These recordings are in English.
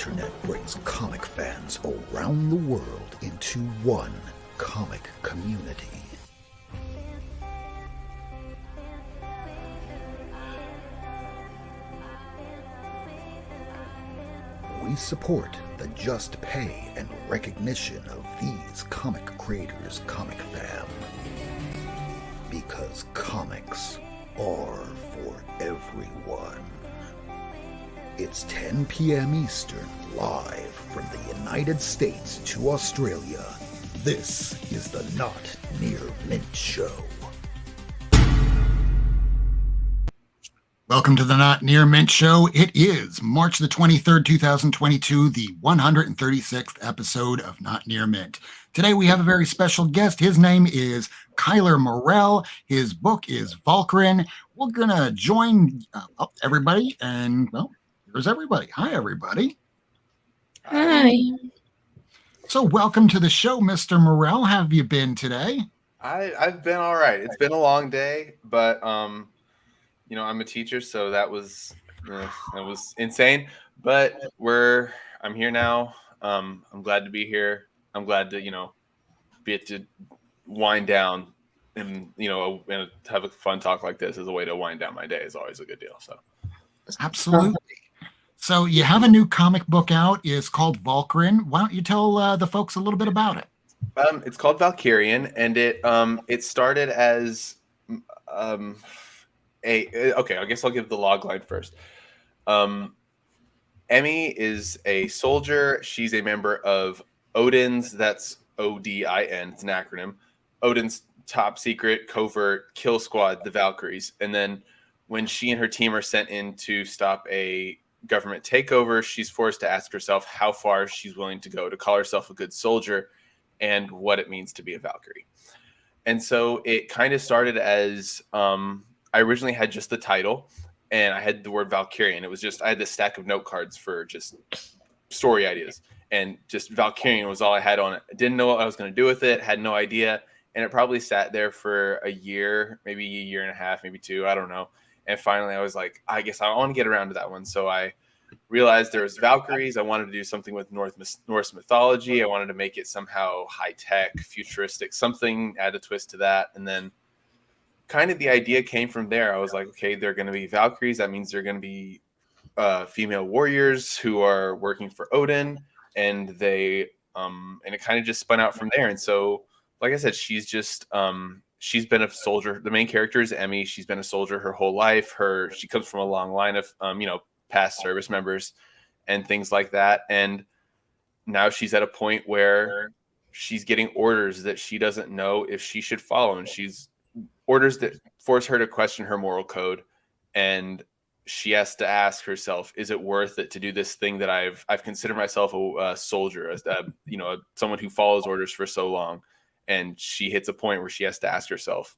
internet brings comic fans around the world into one comic community. We support the just pay and recognition of these comic creators, comic fam. Because comics are for everyone. It's 10 p.m. Eastern, live from the United States to Australia. This is the Not Near Mint Show. Welcome to the Not Near Mint Show. It is March the 23rd, 2022, the 136th episode of Not Near Mint. Today we have a very special guest. His name is Kylar Merrell. His book is VALKYRIAN. We're going to join everybody, and, well, here's everybody. Hi, everybody. Hi. So welcome to the show, Mr. Merrell. How have you been today? I've been all right. It's been a long day, but you know, I'm a teacher, so that was insane. But I'm here now. I'm glad to be here. I'm glad to be able to wind down and and have a fun talk like this as a way to wind down my day is always a good deal. So absolutely. So you have a new comic book out. It's called VALKYRIAN. Why don't you tell the folks a little bit about it? It's called VALKYRIAN, and it started as okay, I guess I'll give the log line first. Emmy is a soldier. She's a member of Odin's, that's ODIN, it's an acronym, Odin's top secret covert kill squad, the Valkyries. And then when she and her team are sent in to stop a government takeover, she's forced to ask herself how far she's willing to go to call herself a good soldier and what it means to be a Valkyrie. And so it kind of started as I originally had just the title, and I had the word Valkyrian. It was just, I had this stack of note cards for just story ideas, and just Valkyrian was all I had on it. I didn't know what I was going to do with it, had no idea. And it probably sat there for a year, maybe a year and a half, maybe two, I don't know. And finally I was like, I guess I want to get around to that one. So I realized there was Valkyries. I wanted to do something with Norse mythology. I wanted to make it somehow high-tech, futuristic, something, add a twist to that. And then kind of the idea came from there. I was like, okay, they're going to be Valkyries. That means they're going to be female warriors who are working for Odin, and they and it kind of just spun out from there. And so, like I said, she's just she's been a soldier. The main character is Emmy. She's been a soldier her whole life. She comes from a long line of past service members and things like that. And now she's at a point where she's getting orders that she doesn't know if she should follow, and she's orders that force her to question her moral code, and she has to ask herself, is it worth it to do this thing that I've considered myself a soldier, as someone who follows orders for so long. And she hits a point where she has to ask herself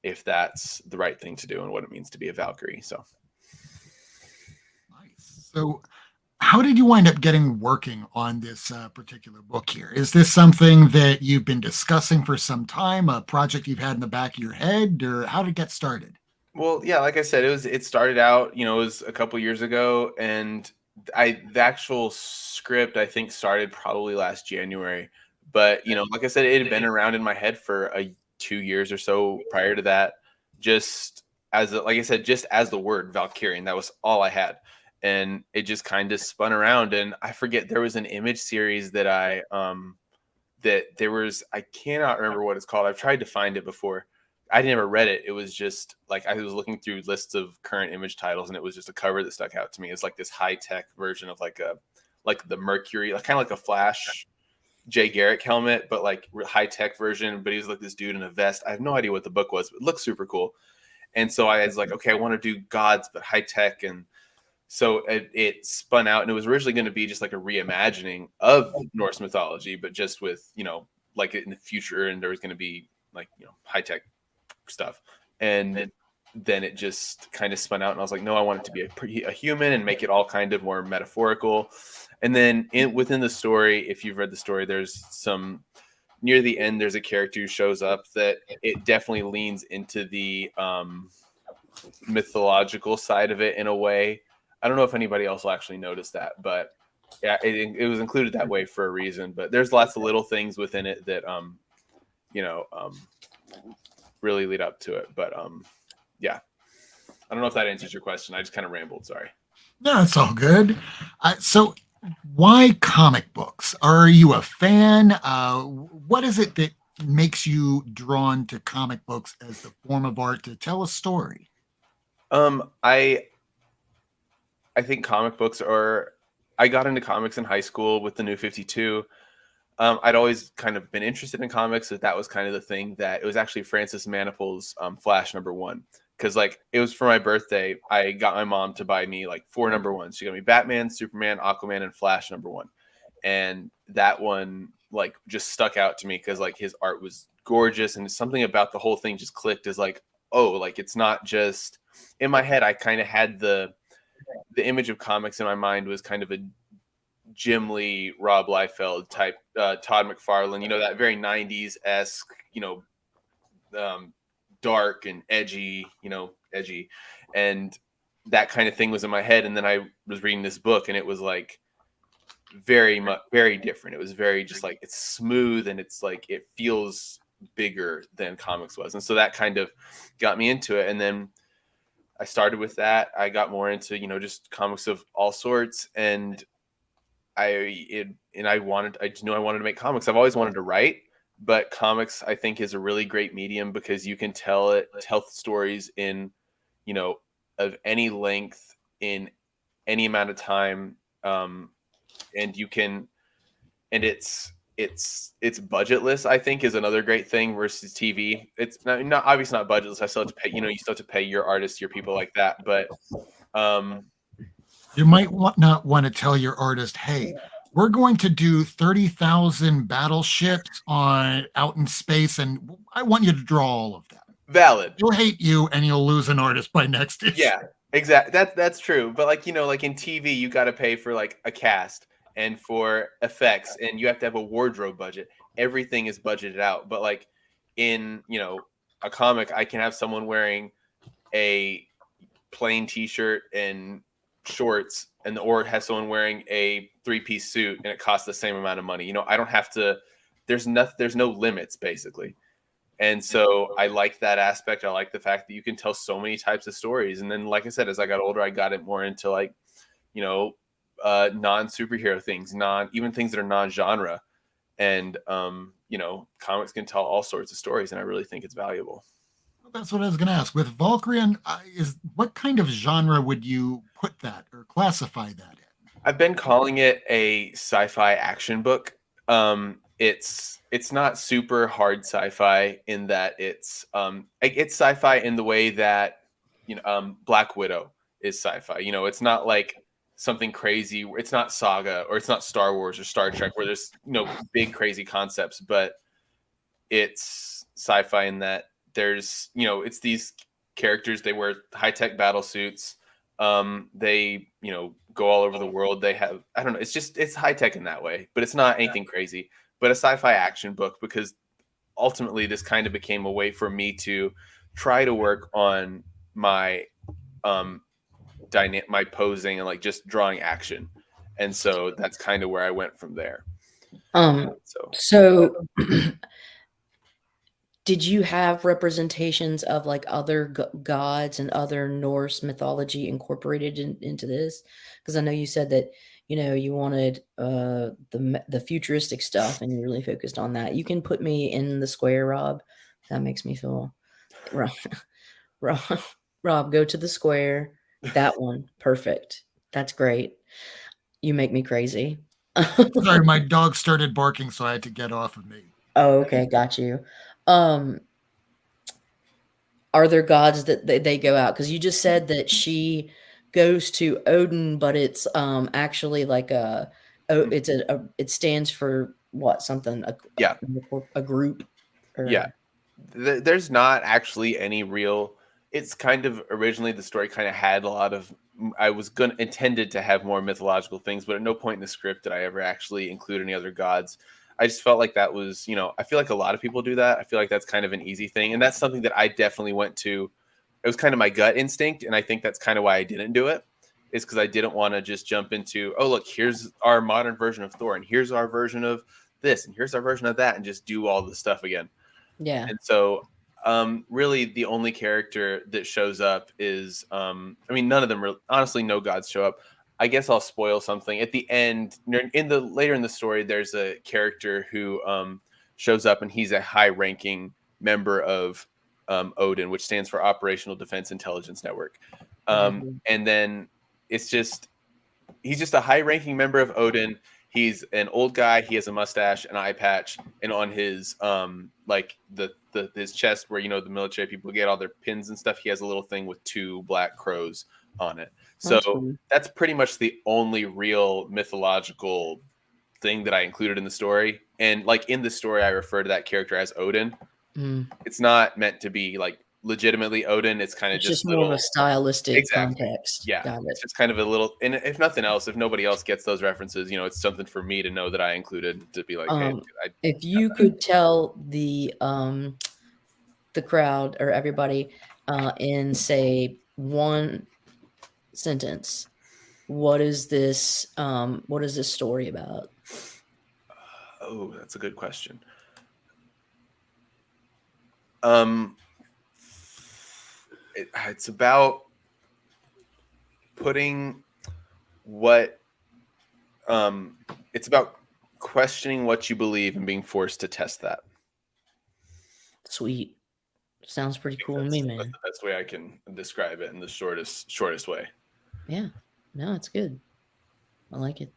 if that's the right thing to do and what it means to be a Valkyrie. So nice. So how did you wind up working on this particular book here? Is this something that you've been discussing for some time, a project you've had in the back of your head, or how did it get started? Well, yeah, like I said, it started out, it was a couple years ago, and the actual script, I think, started probably last January. But, like I said, it had been around in my head for 2 years or so prior to that, just as the word Valkyrian. That was all I had. And it just kind of spun around. And I forget, there was an image series that I cannot remember what it's called. I've tried to find it before. I never read it. It was just like, I was looking through lists of current image titles, and it was just a cover that stuck out to me. It's like this high-tech version of like the Mercury, kind of like a Flash Jay Garrick helmet, but like high-tech version. But he's like this dude in a vest. I have no idea what the book was, but it looks super cool. And so I was like, okay, I want to do gods, but high-tech. And so it spun out, and it was originally going to be just like a reimagining of Norse mythology, but just with, like in the future, and there was going to be like, high-tech stuff. And then it just kind of spun out, and I was like, no, I want it to be a human and make it all kind of more metaphorical. And then within the story, if you've read the story, there's some near the end, there's a character who shows up that it definitely leans into the mythological side of it in a way. I don't know if anybody else will actually notice that, but yeah, it was included that way for a reason. But there's lots of little things within it that really lead up to it. But yeah, I don't know if that answers your question. I just kind of rambled. Sorry. No, it's all good. So, why comic books? Are you a fan? What is it that makes you drawn to comic books as the form of art to tell a story? I think comic books are. I got into comics in high school with the New 52. I'd always kind of been interested in comics, so that was kind of the thing. That it was actually Francis Manipul's Flash #1, because like it was for my birthday. I got my mom to buy me like 4 #1s. She got me Batman, Superman, Aquaman, and Flash #1, and that one like just stuck out to me because like his art was gorgeous, and something about the whole thing just clicked. As like, oh, like it's not just in my head. I kind of had the image of comics in my mind was kind of a Jim Lee, Rob Liefeld type, Todd McFarlane, that very 90s-esque, dark and edgy, and that kind of thing was in my head. And then I was reading this book and it was like very much, very different. It was very just like, it's smooth and it's like, it feels bigger than comics was. And so that kind of got me into it. And then I started with that. I got more into, just comics of all sorts. And I knew I wanted to make comics. I've always wanted to write, but comics I think is a really great medium because you can tell stories in, of any length in any amount of time. And you can, and it's budgetless, I think, is another great thing versus TV. It's not obviously not budgetless. I still have to pay, you still have to pay your artists, your people like that. But you might not want to tell your artist, hey, we're going to do 30,000 battleships out in space, and I want you to draw all of them. Valid. You'll hate you, and you'll lose an artist by next issue. Yeah, exactly. That's true. But like like in TV, you got to pay for like a cast and for effects, and you have to have a wardrobe budget. Everything is budgeted out. But like in a comic, I can have someone wearing a plain T-shirt and shorts, or has someone wearing a 3-piece suit, and it costs the same amount of money. I don't have to. There's no limits basically. And so I like that aspect. I like the fact that you can tell so many types of stories. And then, like I said, as I got older, I got it more into like, non-superhero things, even things that are non-genre. And, comics can tell all sorts of stories. And I really think it's valuable. That's what I was going to ask. With Valkyrian, what kind of genre would you put that or classify that in? I've been calling it a sci-fi action book. It's not super hard sci-fi in that it's sci-fi in the way that Black Widow is sci-fi. It's not like something crazy. It's not Saga or it's not Star Wars or Star Trek where there's big crazy concepts, but it's sci-fi in that there's it's these characters. They wear high-tech battle suits. They go all over the world. They have, I don't know, it's high-tech in that way, but it's not anything crazy. But a sci-fi action book, because ultimately this kind of became a way for me to try to work on my my posing and like just drawing action. And so that's kind of where I went from there. So did you have representations of like other gods and other Norse mythology incorporated into this? Because I know you said that you wanted the futuristic stuff, and you really focused on that. You can put me in the square, Rob. That makes me feel Rob, go to the square. That one, perfect. That's great. You make me crazy. Sorry, my dog started barking, so I had to get off of me. Oh, okay, got you. Are there gods that they go out? Because you just said that she goes to Odin, but it's actually like it stands for what, something? A group. Yeah, there's not actually any real. It's kind of originally the story kind of had a lot of. I was intended to have more mythological things, but at no point in the script did I ever actually include any other gods. I just felt like that was, I feel like a lot of people do that. I feel like that's kind of an easy thing. And that's something that I definitely went to. It was kind of my gut instinct. And I think that's kind of why I didn't do it. is because I didn't want to just jump into, oh, look, here's our modern version of Thor, and here's our version of this, and here's our version of that, and just do all the stuff again. Yeah. And so really the only character that shows up is, I mean, none of them really, honestly, no gods show up. I guess I'll spoil something. At the end, later in the story, there's a character who shows up, and he's a high-ranking member of Odin, which stands for Operational Defense Intelligence Network. And then he's just a high-ranking member of Odin. He's an old guy. He has a mustache, an eye patch, and on his like his chest, where the military people get all their pins and stuff, he has a little thing with 2 black crows on it. So that's pretty much the only real mythological thing that I included in the story. And like in the story, I refer to that character as Odin. It's not meant to be like legitimately Odin. It's kind of just more of a stylistic context. Yeah, Got it. it's kind of a little. And if nothing else, if nobody else gets those references, it's something for me to know that I included, to be like, hey, if you could tell the crowd or everybody in say one sentence, what is this story about? Oh, that's a good question. It's about putting it's about questioning what you believe and being forced to test that. Sweet. Sounds pretty cool to me, man. That's the best way I can describe it in the shortest way. Yeah. No, it's good. I like it.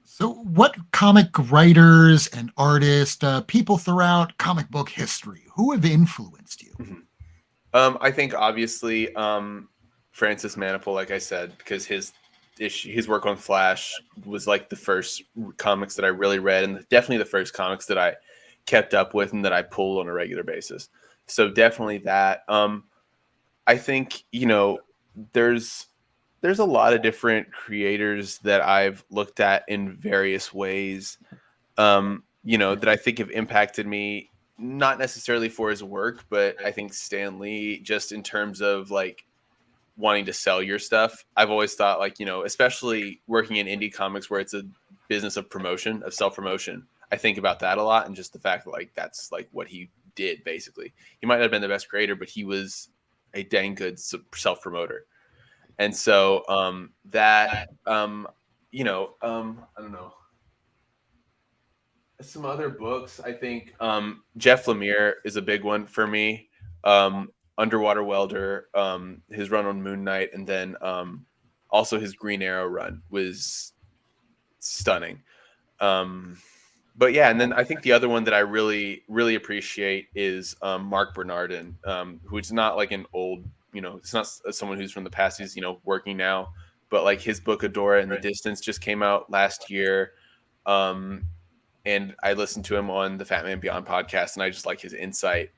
So what comic writers and artists, people throughout comic book history, who have influenced you? I think obviously Francis Manapul, like I said, because his work on Flash was like the first comics that I really read, and definitely the first comics that I kept up with and that I pulled on a regular basis. So definitely that. I think, there's a lot of different creators that I've looked at in various ways, that I think have impacted me, not necessarily for his work, but I think Stan Lee, just in terms of like wanting to sell your stuff. I've always thought like, especially working in indie comics where it's a business of promotion, of self-promotion, I think about that a lot. And just the fact that like, that's like what he did basically. He might not have been the best creator, but he was a dang good self-promoter. And so I don't know. Some other books, I think Jeff Lemire is a big one for me. Underwater Welder, his run on Moon Knight, and then also his Green Arrow run was stunning. But yeah, and then I think the other one that I really, really appreciate is Mark Bernardin, who is not like an old, it's not someone who's from the past. He's, working now, but like his book Adora in the Distance just came out last year. And I listened to him on the Fat Man Beyond podcast, and I just like his insight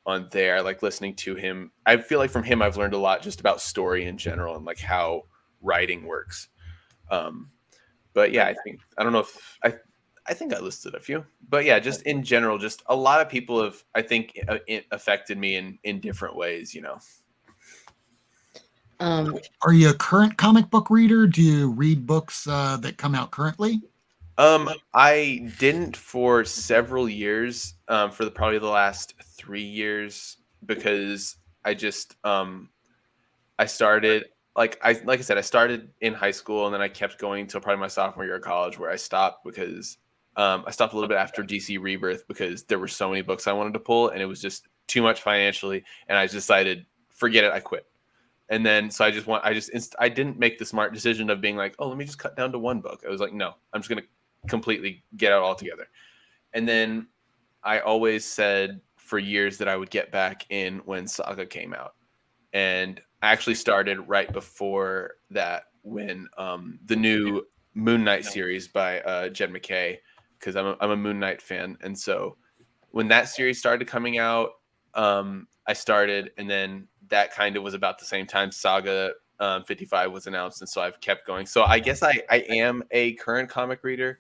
on there. I like listening to him. I feel like from him, I've learned a lot just about story in general and like how writing works. But yeah, I don't know if I think I listed a few, but yeah, just in general, just a lot of people have, I think, affected me in different ways, Are you a current comic book reader? Do you read books that come out currently? I didn't for several years, for probably the last 3 years, because I just, I started, like I said, I started in high school, and then I kept going until probably my sophomore year of college, where I stopped because I stopped a little bit after DC Rebirth because there were so many books I wanted to pull, and it was just too much financially, and I decided, forget it, I quit. And then, so I didn't make the smart decision of being like, oh, let me just cut down to one book. I was like, no, I'm just going to completely get out altogether. And then I always said for years that I would get back in when Saga came out. And I actually started right before that when the new Moon Knight series by Jed McKay, because I'm a Moon Knight fan. And so when that series started coming out, I started, and then that kind of was about the same time Saga 55 was announced. And so I've kept going. So I guess I am a current comic reader.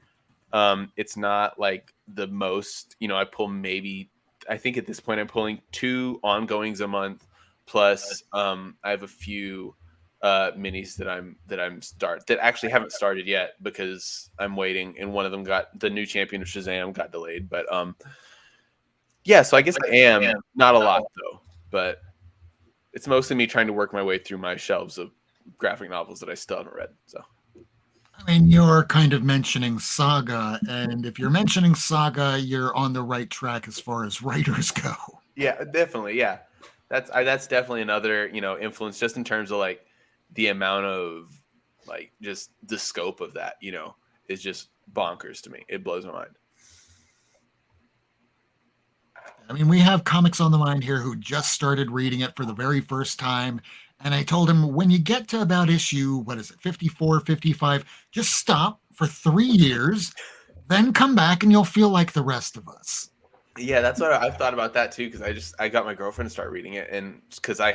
It's not like the most, I pull maybe, I think at this point I'm pulling 2 ongoings a month. Plus I have a few minis that actually haven't started yet because I'm waiting, and one of them the new champion of Shazam got delayed. But yeah, so I guess I am not a lot though, but it's mostly me trying to work my way through my shelves of graphic novels that I still haven't read. So I mean, you're kind of mentioning Saga, and if you're mentioning Saga, you're on the right track as far as writers go. yeah, definitely, yeah, that's definitely another influence just in terms of like the amount of like just the scope of that is just bonkers to me. It blows my mind. I mean, we have comics on the mind here who just started reading it for the very first time. And I told him, when you get to about issue, what is it, 54, 55, just stop for 3 years, then come back and you'll feel like the rest of us. Yeah, that's what I've thought about that too. Because I got my girlfriend to start reading it, and because I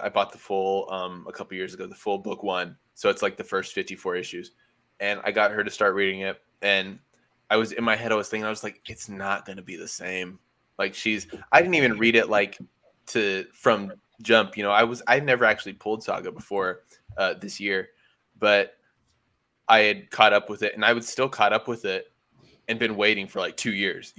bought the full a couple years ago, the full book one, so it's like the first 54 issues, and I got her to start reading it, and I was in my head, I was thinking, I was like, it's not going to be the same. Like I didn't even read it like from Jump. I'd never actually pulled Saga before this year, but I had caught up with it, and I was still caught up with it, and been waiting for like 2 years,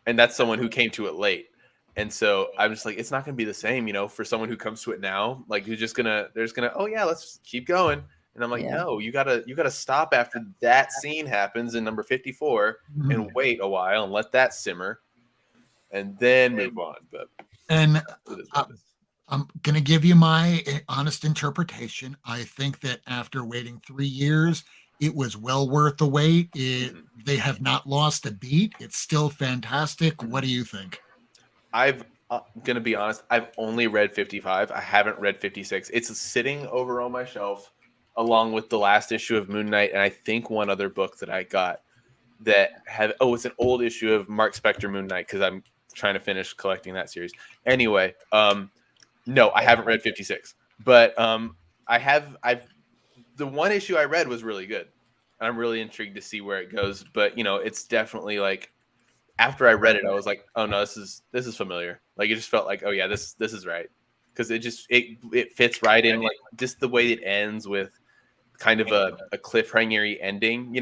and that's someone who came to it late. And so I'm just like, it's not going to be the same, for someone who comes to it now, like they're just gonna, oh yeah, let's keep going. And I'm like, no, you gotta stop after that scene happens in number 54 and wait a while and let that simmer and then move on. But And I'm going to give you my honest interpretation. I think that after waiting 3 years, it was well worth the wait. They have not lost a beat. It's still fantastic. What do you think? I'm going to be honest. I've only read 55. I haven't read 56. It's sitting over on my shelf along with the last issue of Moon Knight. And I think one other book that I got that it's an old issue of Mark Spector Moon Knight, because I'm trying to finish collecting that series. Anyway, no, I haven't read 56, but the one issue I read was really good, and I'm really intrigued to see where it goes. But it's definitely like after I read it, I was like, oh no, this is familiar. Like it just felt like, oh yeah, this is right, because it fits right in, like just the way it ends with kind of a cliffhanger-y ending.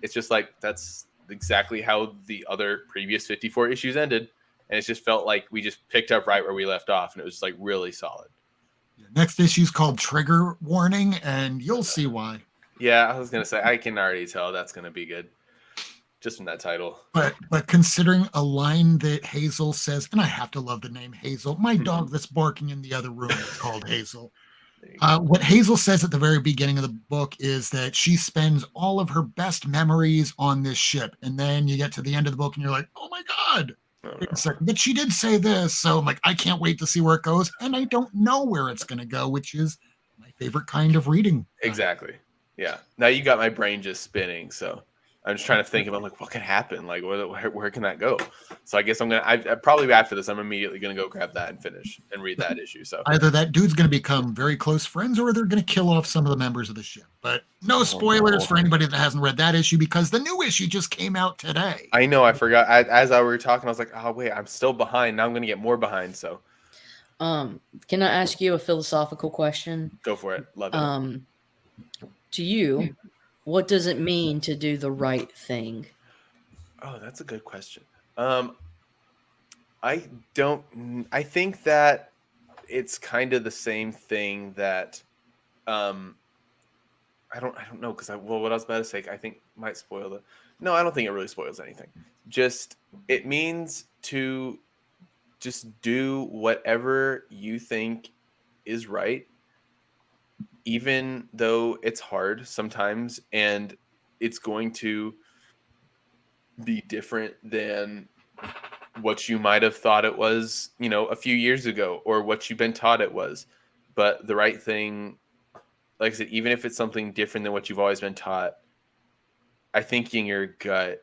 It's just like that's exactly how the other previous 54 issues ended. And it just felt like we just picked up right where we left off, and it was just like really solid. Next issue is called Trigger Warning, and you'll see why. Yeah, I was gonna say I can already tell that's gonna be good, just from that title. But considering a line that Hazel says, and I have to love the name Hazel. My dog that's barking in the other room is called Hazel. What Hazel says at the very beginning of the book is that she spends all of her best memories on this ship, and then you get to the end of the book, and you're like, oh my god. But she did say this, so I'm like, I can't wait to see where it goes, and I don't know where it's going to go, which is my favorite kind of reading. Exactly. Yeah. Now you got my brain just spinning, so I'm just trying to think about like what can happen, like where can that go? So I guess I probably after this, I'm immediately gonna go grab that and finish and read that issue. So either that dude's going to become very close friends, or they're going to kill off some of the members of the ship. But no spoilers for anybody that hasn't read that issue, because the new issue just came out today. I know, I forgot. As I were talking, I was like, oh wait, I'm still behind. Now I'm gonna get more behind. So can I ask you a philosophical question? Go for it. Love it. To you, what does it mean to do the right thing? Oh, that's a good question. I think that it's kind of the same thing that I don't know, because what I was about to say I think might spoil no, I don't think it really spoils anything. Just it means to just do whatever you think is right, even though it's hard sometimes, and it's going to be different than what you might have thought it was, a few years ago, or what you've been taught it was. But the right thing, like I said, even if it's something different than what you've always been taught, I think in your gut,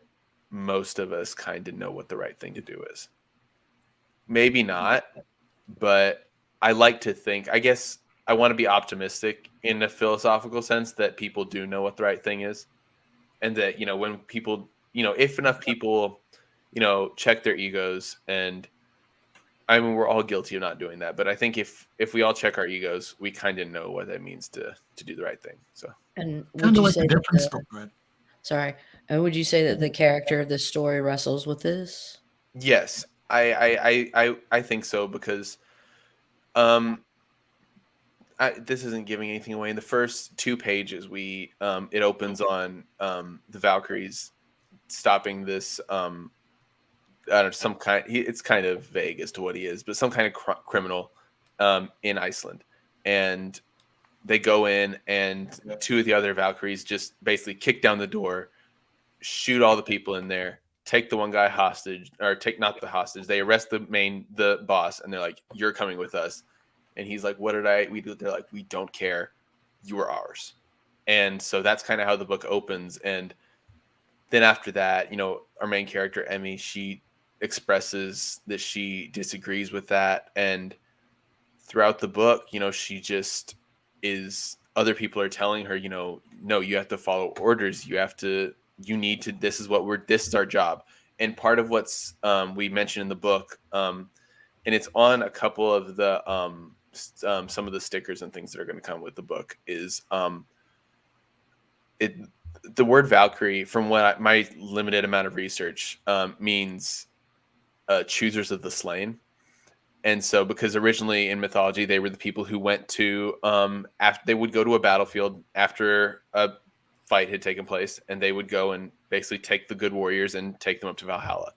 most of us kind of know what the right thing to do is. Maybe not, but I like to think, I guess I want to be optimistic in a philosophical sense that people do know what the right thing is. And that, when people, if enough people, check their egos and I mean, we're all guilty of not doing that, but I think if we all check our egos, we kind of know what that means to do the right thing. So, And would Kind of you like say the that difference. Oh, go ahead. sorry, and would you say that the character of this story wrestles with this? yes, I think so because um this isn't giving anything away. In the first 2 pages, it opens on the Valkyries stopping this I don't know, some kind. It's kind of vague as to what he is, but some kind of criminal in Iceland, and they go in, and 2 of the other Valkyries just basically kick down the door, shoot all the people in there, take the one guy hostage, or take not the hostage. They arrest the boss, and they're like, "You're coming with us." And he's like, "What did we do?" They're like, "We don't care. You are ours." And so that's kind of how the book opens. And then after that, our main character, Emmy, she expresses that she disagrees with that. And throughout the book, she just is, other people are telling her, no, you have to follow orders. You need to, this is our job. And part of what's we mentioned in the book, and it's on a couple of the some of the stickers and things that are going to come with the book, is the word Valkyrie, from my limited amount of research, means choosers of the slain. And so, because originally in mythology, they were the people who went to after they would go to a battlefield after a fight had taken place, and they would go and basically take the good warriors and take them up to Valhalla.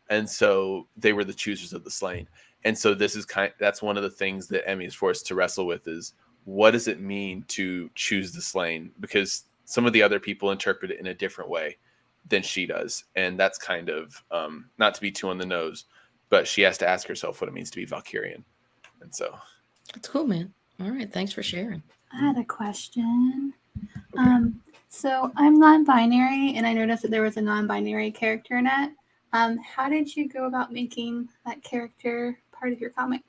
And so they were the choosers of the slain. And so that's one of the things that Emmy is forced to wrestle with, is what does it mean to choose the slain? Because some of the other people interpret it in a different way than she does. And that's kind of, not to be too on the nose, but she has to ask herself what it means to be Valkyrian. And so. That's cool, man. All right. Thanks for sharing. I had a question. Okay. So I'm non-binary, and I noticed that there was a non-binary character in it. How did you go about making that character part of your comic?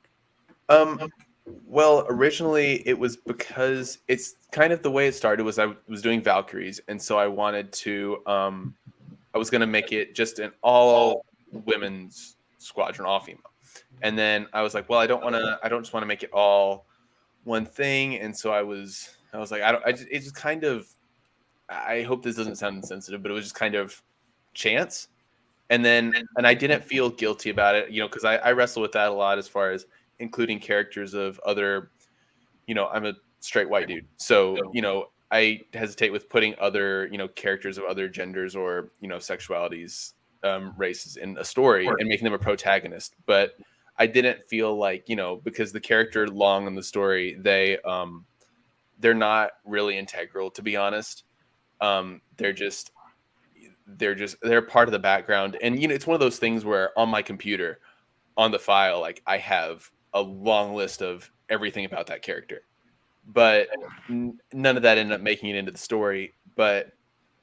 Well, originally it was because it's kind of the way it started was I was doing Valkyries. And so I wanted to, I was going to make it just an all women's squadron, all female. And then I was like, well, I don't just want to make it all one thing. And so I was like, it's just kind of, I hope this doesn't sound insensitive, but it was just kind of chance. And I didn't feel guilty about it, because I wrestle with that a lot as far as including characters of other, I'm a straight white dude. So, I hesitate with putting other, characters of other genders or, sexualities, races in a story and making them a protagonist. But I didn't feel like, because the character long in the story, they're not really integral, to be honest. They're part of the background. And, it's one of those things where on my computer, on the file, like I have a long list of everything about that character, but none of that ended up making it into the story. But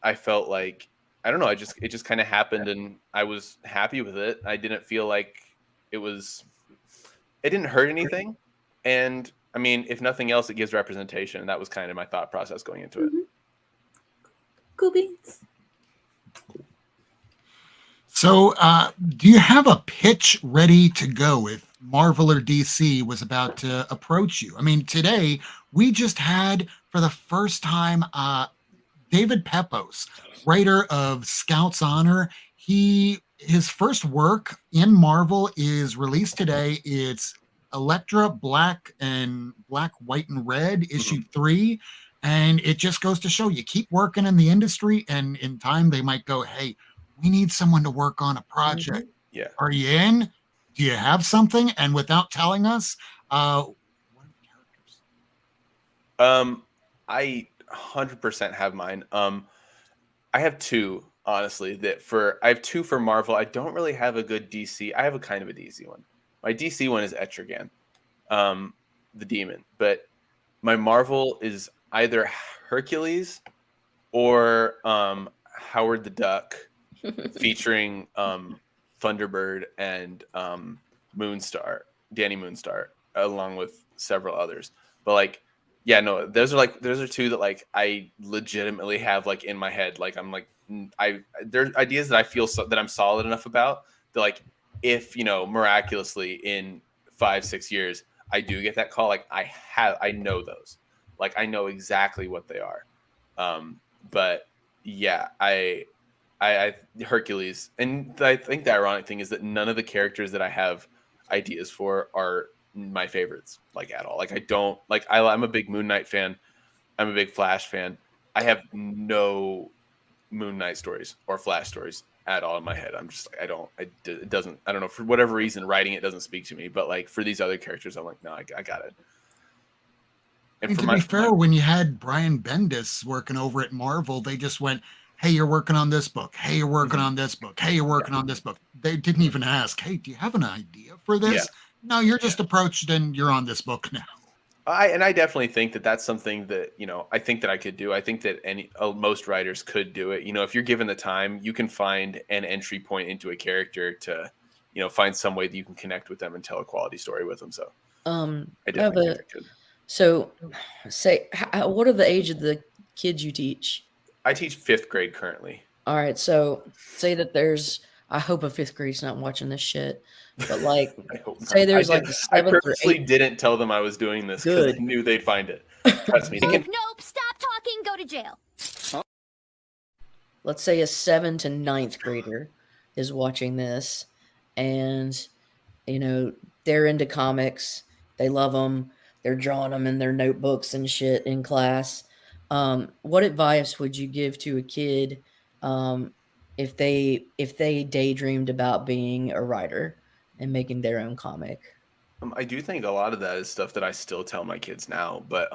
I felt like, I don't know, it just kind of happened, and I was happy with it. I didn't feel like it didn't hurt anything. And I mean, if nothing else, it gives representation. And that was kind of my thought process going into it. Cool beans. So, do you have a pitch ready to go if Marvel or DC was about to approach you? I mean, today we just had, for the first time, David Pepose, writer of Scout's Honor. His first work in Marvel is released today. It's Elektra Black, White, and Red, issue 3. And it just goes to show you keep working in the industry, and in time they might go, hey, we need someone to work on a project. Yeah. Are you in? Do you have something? And without telling us, what are the characters? I 100% have mine. I have 2, honestly, I have 2 for Marvel. I don't really have a good DC. I have a kind of a DC one. My DC one is Etrigan, the demon. But my Marvel is either Hercules or Howard the Duck, featuring Thunderbird and Moonstar, Danny Moonstar, along with several others. But like, yeah, no, those are 2 that like I legitimately have like in my head. Like I'm like, there's ideas that I feel that I'm solid enough about that like if, miraculously in 5-6 years, I do get that call, like I know those, like I know exactly what they are. But yeah, I Hercules, and I think the ironic thing is that none of the characters that I have ideas for are my favorites, like at all. Like I don't like I'm a big Moon Knight fan. I'm a big Flash fan. I have no Moon Knight stories or Flash stories at all in my head. I'm just like, it doesn't, I don't know, for whatever reason, writing it doesn't speak to me. But like for these other characters, I'm like, no, I got it. And to be fair, when you had Brian Bendis working over at Marvel, they just went, hey, you're working on this book. Hey, you're working on this book. Hey, you're working on this book. They didn't even ask, hey, do you have an idea for this? Yeah. No, you're just approached and you're on this book now. I definitely think that that's something that, I think that I could do. I think that most writers could do it. If you're given the time, you can find an entry point into a character to, find some way that you can connect with them and tell a quality story with them. So I definitely think I could. So say, what are the age of the kids you teach? I teach 5th grade currently. All right. So say that I hope a 5th grade's not watching this shit, but like, say there's like the 7th I or purposely 8th. didn't tell them I was doing this because I knew they'd find it. Trust me. Nope, stop talking, go to jail. Let's say a 7th to 9th grader is watching this and, they're into comics. They love them. They're drawing them in their notebooks and shit in class. What advice would you give to a kid if they daydreamed about being a writer and making their own comic? I do think a lot of that is stuff that I still tell my kids now. But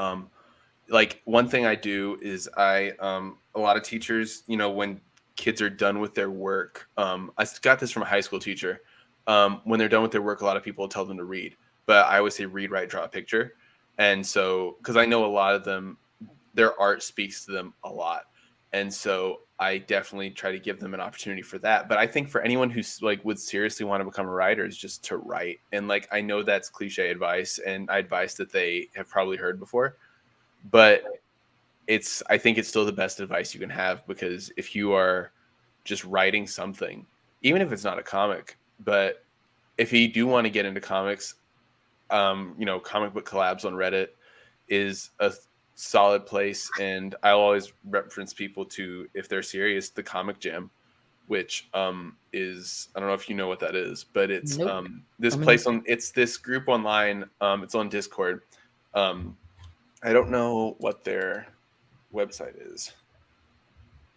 like one thing I do is a lot of teachers, when kids are done with their work, I got this from a high school teacher. When they're done with their work, a lot of people tell them to read. But I always say read, write, draw a picture. And so, because I know a lot of them, their art speaks to them a lot. And so I definitely try to give them an opportunity for that. But I think for anyone who's like would seriously want to become a writer is just to write. And like, I know that's cliche advice and advice that they have probably heard before, but I think it's still the best advice you can have, because if you are just writing something, even if it's not a comic, but if you do want to get into comics, comic book collabs on Reddit is a solid place. And I'll always reference people to, if they're serious, the Comic Jam, which is, I don't know if you know what that is, but it's it's this group online. It's on Discord. I don't know what their website is.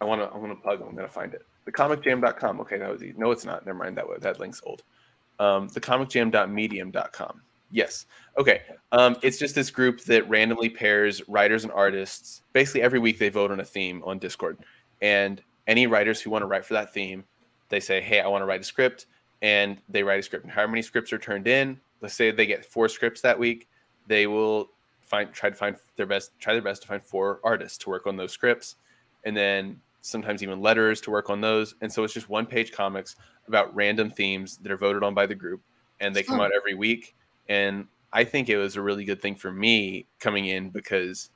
I want to plug them. I'm going to find it. Thecomicjam.com. Okay, that was easy. No, it's not. Never mind. That link's old. Thecomicjam.medium.com. Yes. Okay. It's just this group that randomly pairs writers and artists. Basically, every week they vote on a theme on Discord. And any writers who want to write for that theme, they say, hey, I want to write a script. And they write a script. And however many scripts are turned in, let's say they get 4 scripts that week, they will try their best to find 4 artists to work on those scripts. And then sometimes even letters to work on those. And so it's just 1-page comics about random themes that are voted on by the group. And they come out every week. And I think it was a really good thing for me coming in, because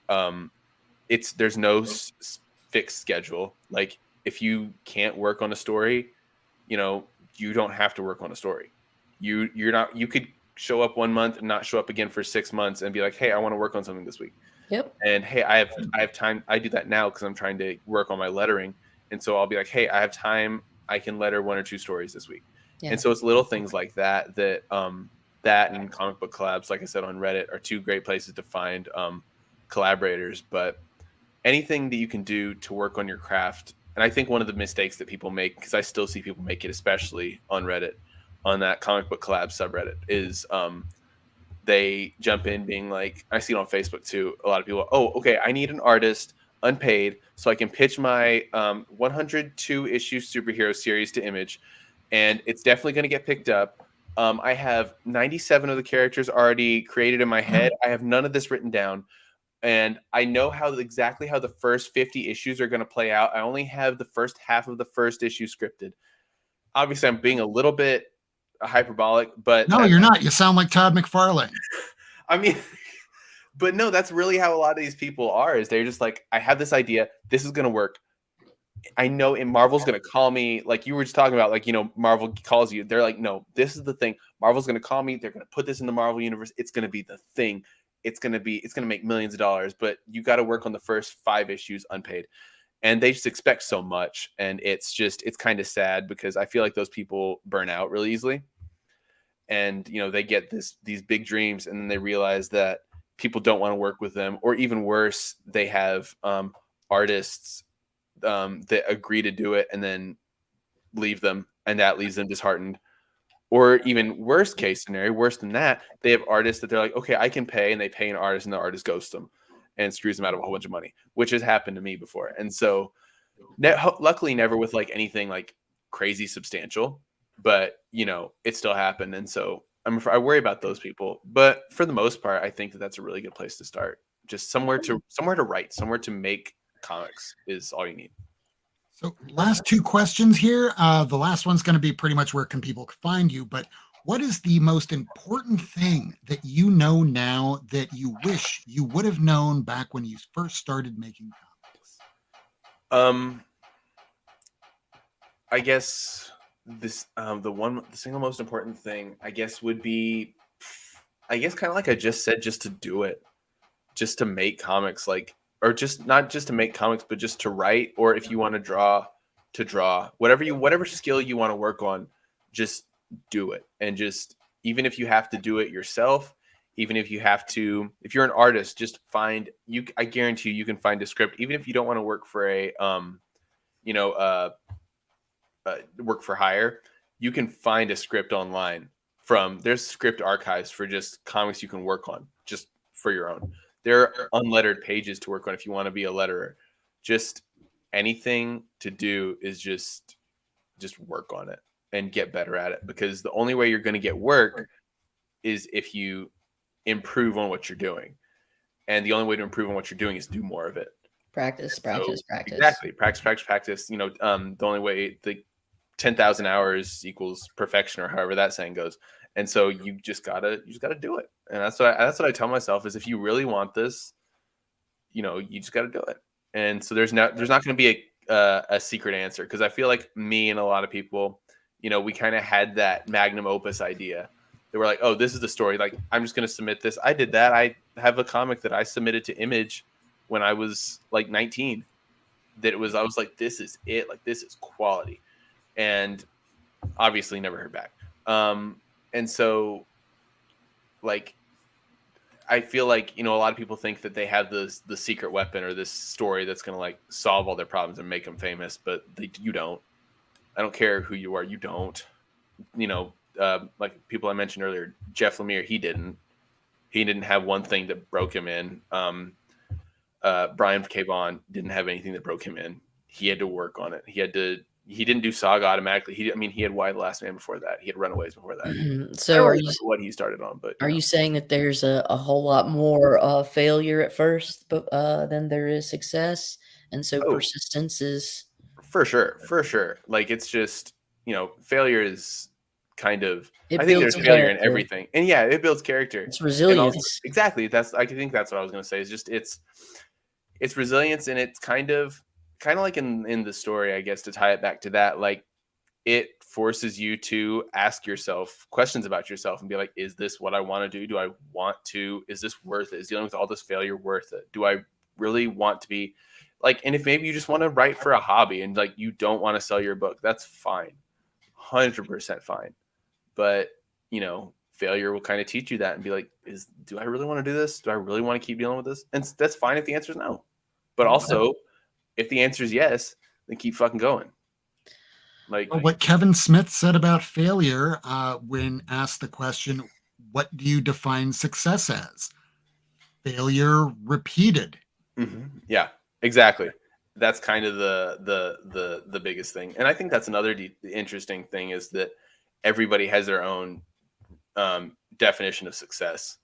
there's no fixed schedule. Like if you can't work on a story, you don't have to work on a story. You could show up 1 month and not show up again for 6 months and be like, hey, I want to work on something this week. Yep. And hey, I have time. I do that now because I'm trying to work on my lettering. And so I'll be like, hey, I have time. I can letter 1 or 2 stories this week. Yeah. And so it's little things like that that and comic book collabs, like I said, on Reddit are 2 great places to find collaborators. But anything that you can do to work on your craft. And I think one of the mistakes that people make, because I still see people make it, especially on Reddit, on that comic book collab subreddit, is they jump in being like, I see it on Facebook too, a lot of people, oh, okay, I need an artist, unpaid, so I can pitch my 102 issue superhero series to Image, and it's definitely going to get picked up. I have 97 of the characters already created in my head. I have none of this written down, and I know exactly how the first 50 issues are going to play out. I only have the first half of the first issue scripted. Obviously, I'm being a little bit hyperbolic, but no, you're not. You sound like Todd McFarlane. I mean, but no, that's really how a lot of these people are. Is they're just like, I have this idea. This is going to work. I know in Marvel's going to call me, like you were just talking about, like, you know, Marvel calls you. They're like, no, this is the thing. Marvel's going to call me. They're going to put this in the Marvel universe. It's going to be the thing. It's going to make millions of dollars, but you got to work on the first 5 issues unpaid. And they just expect so much. And it's kind of sad because I feel like those people burn out really easily. And, you know, they get these big dreams and then they realize that people don't want to work with them, or even worse, they have artists that agree to do it and then leave them, and that leaves them disheartened. Or even worst case scenario, worse than that, they have artists that they're like, okay, I can pay, and they pay an artist and the artist ghosts them and screws them out of a whole bunch of money, which has happened to me before. And so luckily never with like anything like crazy substantial, but you know, it still happened. And so I worry about those people, but for the most part, I think that that's a really good place to start. Just somewhere to write, somewhere to make comics is all you need. So last 2 questions here. The last one's going to be pretty much where can people find you, but what is the most important thing that you know now that you wish you would have known back when you first started making comics? I guess this the single most important thing I guess would be, I guess kind of like I just said, just to do it, just to make comics, like, or just not just to make comics, but just to write, or if you want to draw, whatever skill you want to work on, just do it. And just, even if you have to do it yourself, even if if you're an artist, just I guarantee you can find a script, even if you don't want to work for a work for hire, you can find a script online. There's script archives for just comics you can work on just for your own. There are unlettered pages to work on if you want to be a letterer. Just anything to do is just work on it and get better at it, because the only way you're going to get work is if you improve on what you're doing. And the only way to improve on what you're doing is do more of it. Practice. Exactly. Practice. You know, the only way, the 10,000 hours equals perfection, or however that saying goes. And so you just gotta do it. And that's what I tell myself is, if you really want this, you know, you just gotta do it. And so there's not going to be a secret answer, because I feel like me and a lot of people, you know, we kind of had that magnum opus idea. They were like, oh, this is the story. Like, I'm just going to submit this. I did that. I have a comic that I submitted to Image when I was like 19. I was like, this is it. Like, this is quality. And obviously never heard back. And so, like, I feel like, you know, a lot of people think that they have the secret weapon or this story that's going to like solve all their problems and make them famous, but you don't. I don't care who you are. You don't. You know, like people I mentioned earlier, Jeff Lemire, he didn't have one thing that broke him in. Brian K. Vaughan didn't have anything that broke him in. He had to work on it. He didn't do Saga automatically. He had Why the Last Man before that. He had Runaways before that. So are you what he started on? But are you saying that there's a whole lot more failure at first, but than there is success, and so persistence is for sure. Like, it's just, you know, failure is kind of. I think builds there's failure in character. everything, and yeah, it builds character. It's resilience. Also, exactly. I think that's what I was going to say. Is just it's resilience, and it's kind of like in the story, I guess, to tie it back to that, like, it forces you to ask yourself questions about yourself and be like, is this what I want to do? Is this worth it? Is dealing with all this failure worth it? Do I really want to be like, and if maybe you just want to write for a hobby and like, you don't want to sell your book, that's fine. 100% fine. But, you know, failure will kind of teach you that and be like, do I really want to do this? Do I really want to keep dealing with this? And that's fine if the answer is no, but also if the answer is yes, then keep fucking going. Like what Kevin Smith said about failure when asked the question, what do you define success as? Failure repeated. Mm-hmm. Yeah, exactly. That's kind of the biggest thing. And I think that's another interesting thing, is that everybody has their own definition of success.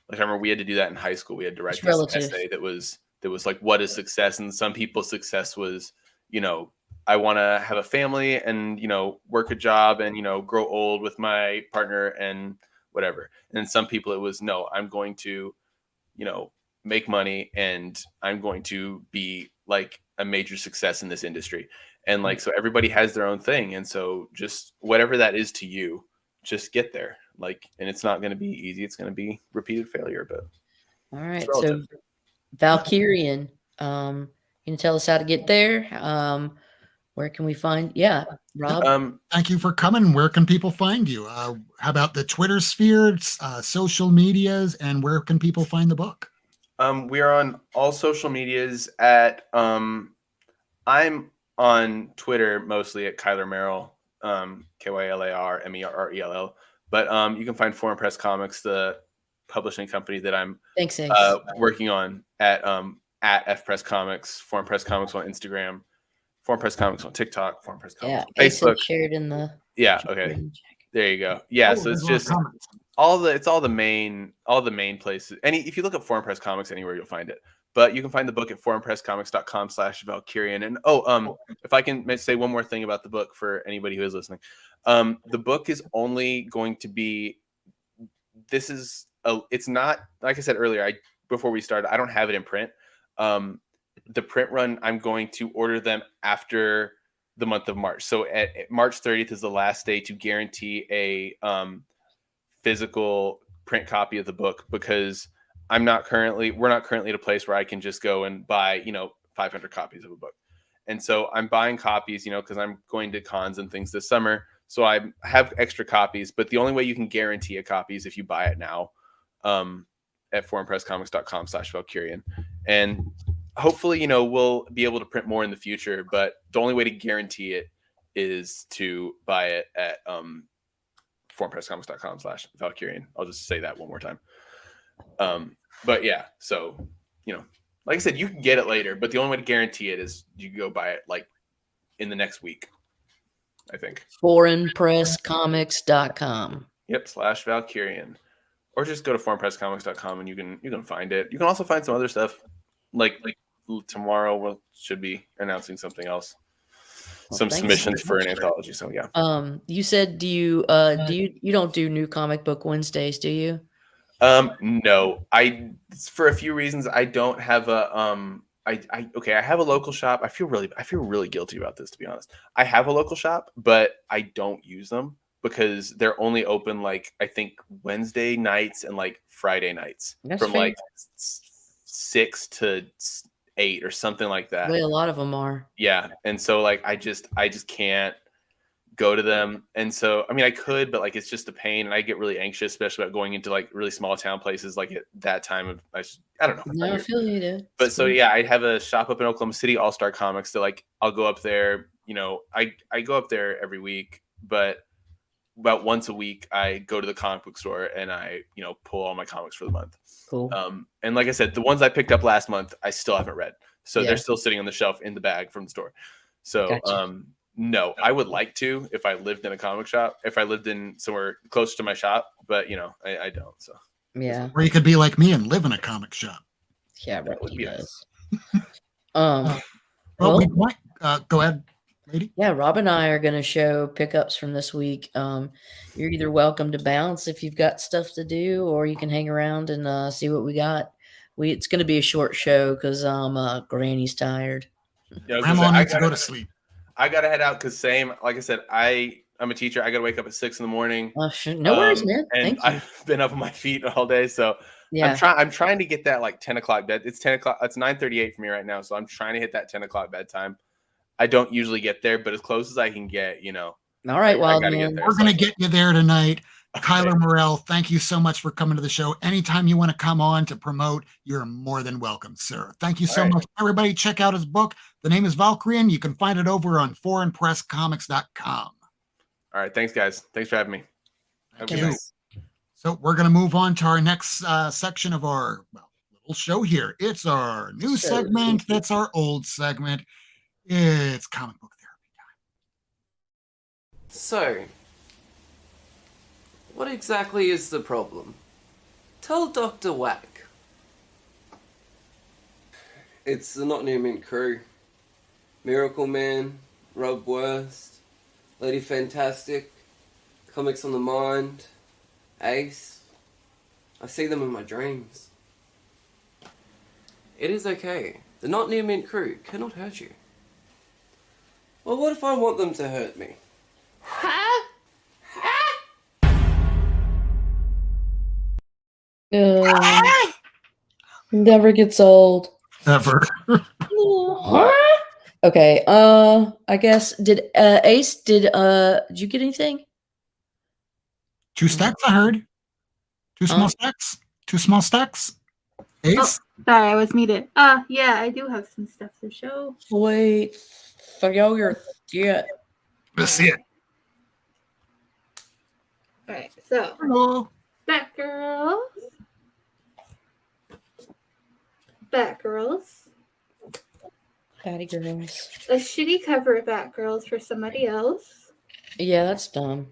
Like, I remember we had to do that in high school. We had to write this essay that was like, what is success? And some people's success was, you know, I want to have a family and, you know, work a job and, you know, grow old with my partner and whatever. And then some people, it was, no, I'm going to, you know, make money and I'm going to be like a major success in this industry. And like, so everybody has their own thing. And so just whatever that is to you, just get there. Like, and it's not going to be easy. It's going to be repeated failure, but All right. it's So relative. Valkyrian, can you tell us how to get there? Where can we find? Yeah, Rob. Thank you for coming. Where can people find you? How about the Twitter sphere, social medias, and where can people find the book? We are on all social medias at I'm on Twitter mostly at Kylar Merrell, KYLARMERRELL. But you can find Foreign Press Comics, the publishing company that I'm Thanks, Ace. working on at F Press Comics, Foreign Press Comics on Instagram, Foreign Press Comics on TikTok, Foreign Press Comics on Ace Facebook. shared in the. Yeah, okay. There you go. Yeah, so it's just all the main places. If you look at Foreign Press Comics anywhere, you'll find it. But you can find the book at foreignpresscomics.com/Valkyrian. And if I can say one more thing about the book for anybody who is listening, the book is only going to be. It's not, like I said earlier. Before we started, I don't have it in print. The print run, I'm going to order them after the month of March. So at March 30th is the last day to guarantee a physical print copy of the book, because we're not currently at a place where I can just go and buy 500 copies of a book. And so I'm buying copies, because I'm going to cons and things this summer. So I have extra copies, but the only way you can guarantee a copy is if you buy it now at foreignpresscomics.com/Valkyrian. And hopefully, we'll be able to print more in the future, but the only way to guarantee it is to buy it at foreignpresscomics.com/Valkyrian. I'll just say that one more time. But yeah, so, like I said, you can get it later, but the only way to guarantee it is you can go buy it like in the next week, I think. Foreignpresscomics.com. Yep, /Valkyrian. Or just go to foreignpresscomics.com and you can find it. You can also find some other stuff. Like tomorrow we should be announcing something else. Some submissions for an anthology. So yeah. You said do you don't do New Comic Book Wednesdays, do you? No. For a few reasons I don't have a I have a local shop. I feel really guilty about this, to be honest. I have a local shop, but I don't use them because they're only open like I think Wednesday nights and like Friday nights. That's from fair. Like 6 to 8 or something like that. Way a lot of them are. Yeah, and so like I just can't go to them. And so I mean I could, but like it's just a pain, and I get really anxious, especially about going into like really small town places like at that time of I don't know. No, I feel you, dude. But so yeah, I have a shop up in Oklahoma City, All Star Comics. So like I'll go up there. I go up there every week, but about once a week I go to the comic book store and I pull all my comics for the month. Cool. And like I said, the ones I picked up last month I still haven't read, so they're still sitting on the shelf in the bag from the store. So gotcha. No, I would like to if I lived in a comic shop, if I lived in somewhere close to my shop, but I don't. So yeah, or you could be like me and live in a comic shop. Yeah, right. Would be nice. Well, we might go ahead, lady. Yeah, Rob and I are going to show pickups from this week. You're either welcome to bounce if you've got stuff to do, or you can hang around and see what we got. It's going to be a short show because Granny's tired. Yeah, Grandma needs to go to sleep. I gotta head out because like I said, I'm a teacher. I gotta wake up at 6 a.m. No worries, man. And Thank you. I've been up on my feet all day, so yeah. I'm trying to get that like 10 o'clock bed. It's 10 o'clock. It's 9:38 for me right now, so I'm trying to hit that 10 o'clock bedtime. I don't usually get there, but as close as I can get, All right, Wild Man. We're gonna get you there tonight. Kylar Merrell, thank you so much for coming to the show. Anytime you want to come on to promote, you're more than welcome, sir. Thank you so much. Everybody check out his book. The name is Valkyrian. You can find it over on foreignpresscomics.com. All right. Thanks, guys. Thanks for having me. Okay. So we're going to move on to our next section of our little show here. It's our new segment. That's our old segment. It's comic book therapy time. So, what exactly is the problem? Tell Dr. Whack. It's the Not Near Mint crew. Miracle Man, Rob Worst, Lady Fantastic, Comics on the Mind, Ace. I see them in my dreams. It is okay. The not near mint crew cannot hurt you. Well, what if I want them to hurt me? Never gets old. Ever. Okay. I guess did Ace did you get anything? 2 stacks, I heard. 2 small Huh? stacks. 2 small stacks. Ace. Sorry, I was muted. Yeah, I do have some stuff to show. Wait, throw your yeah. Let's see it. All right, so Hello. Batgirls, Patty girls. a shitty cover of Batgirls for somebody else. Yeah, that's dumb.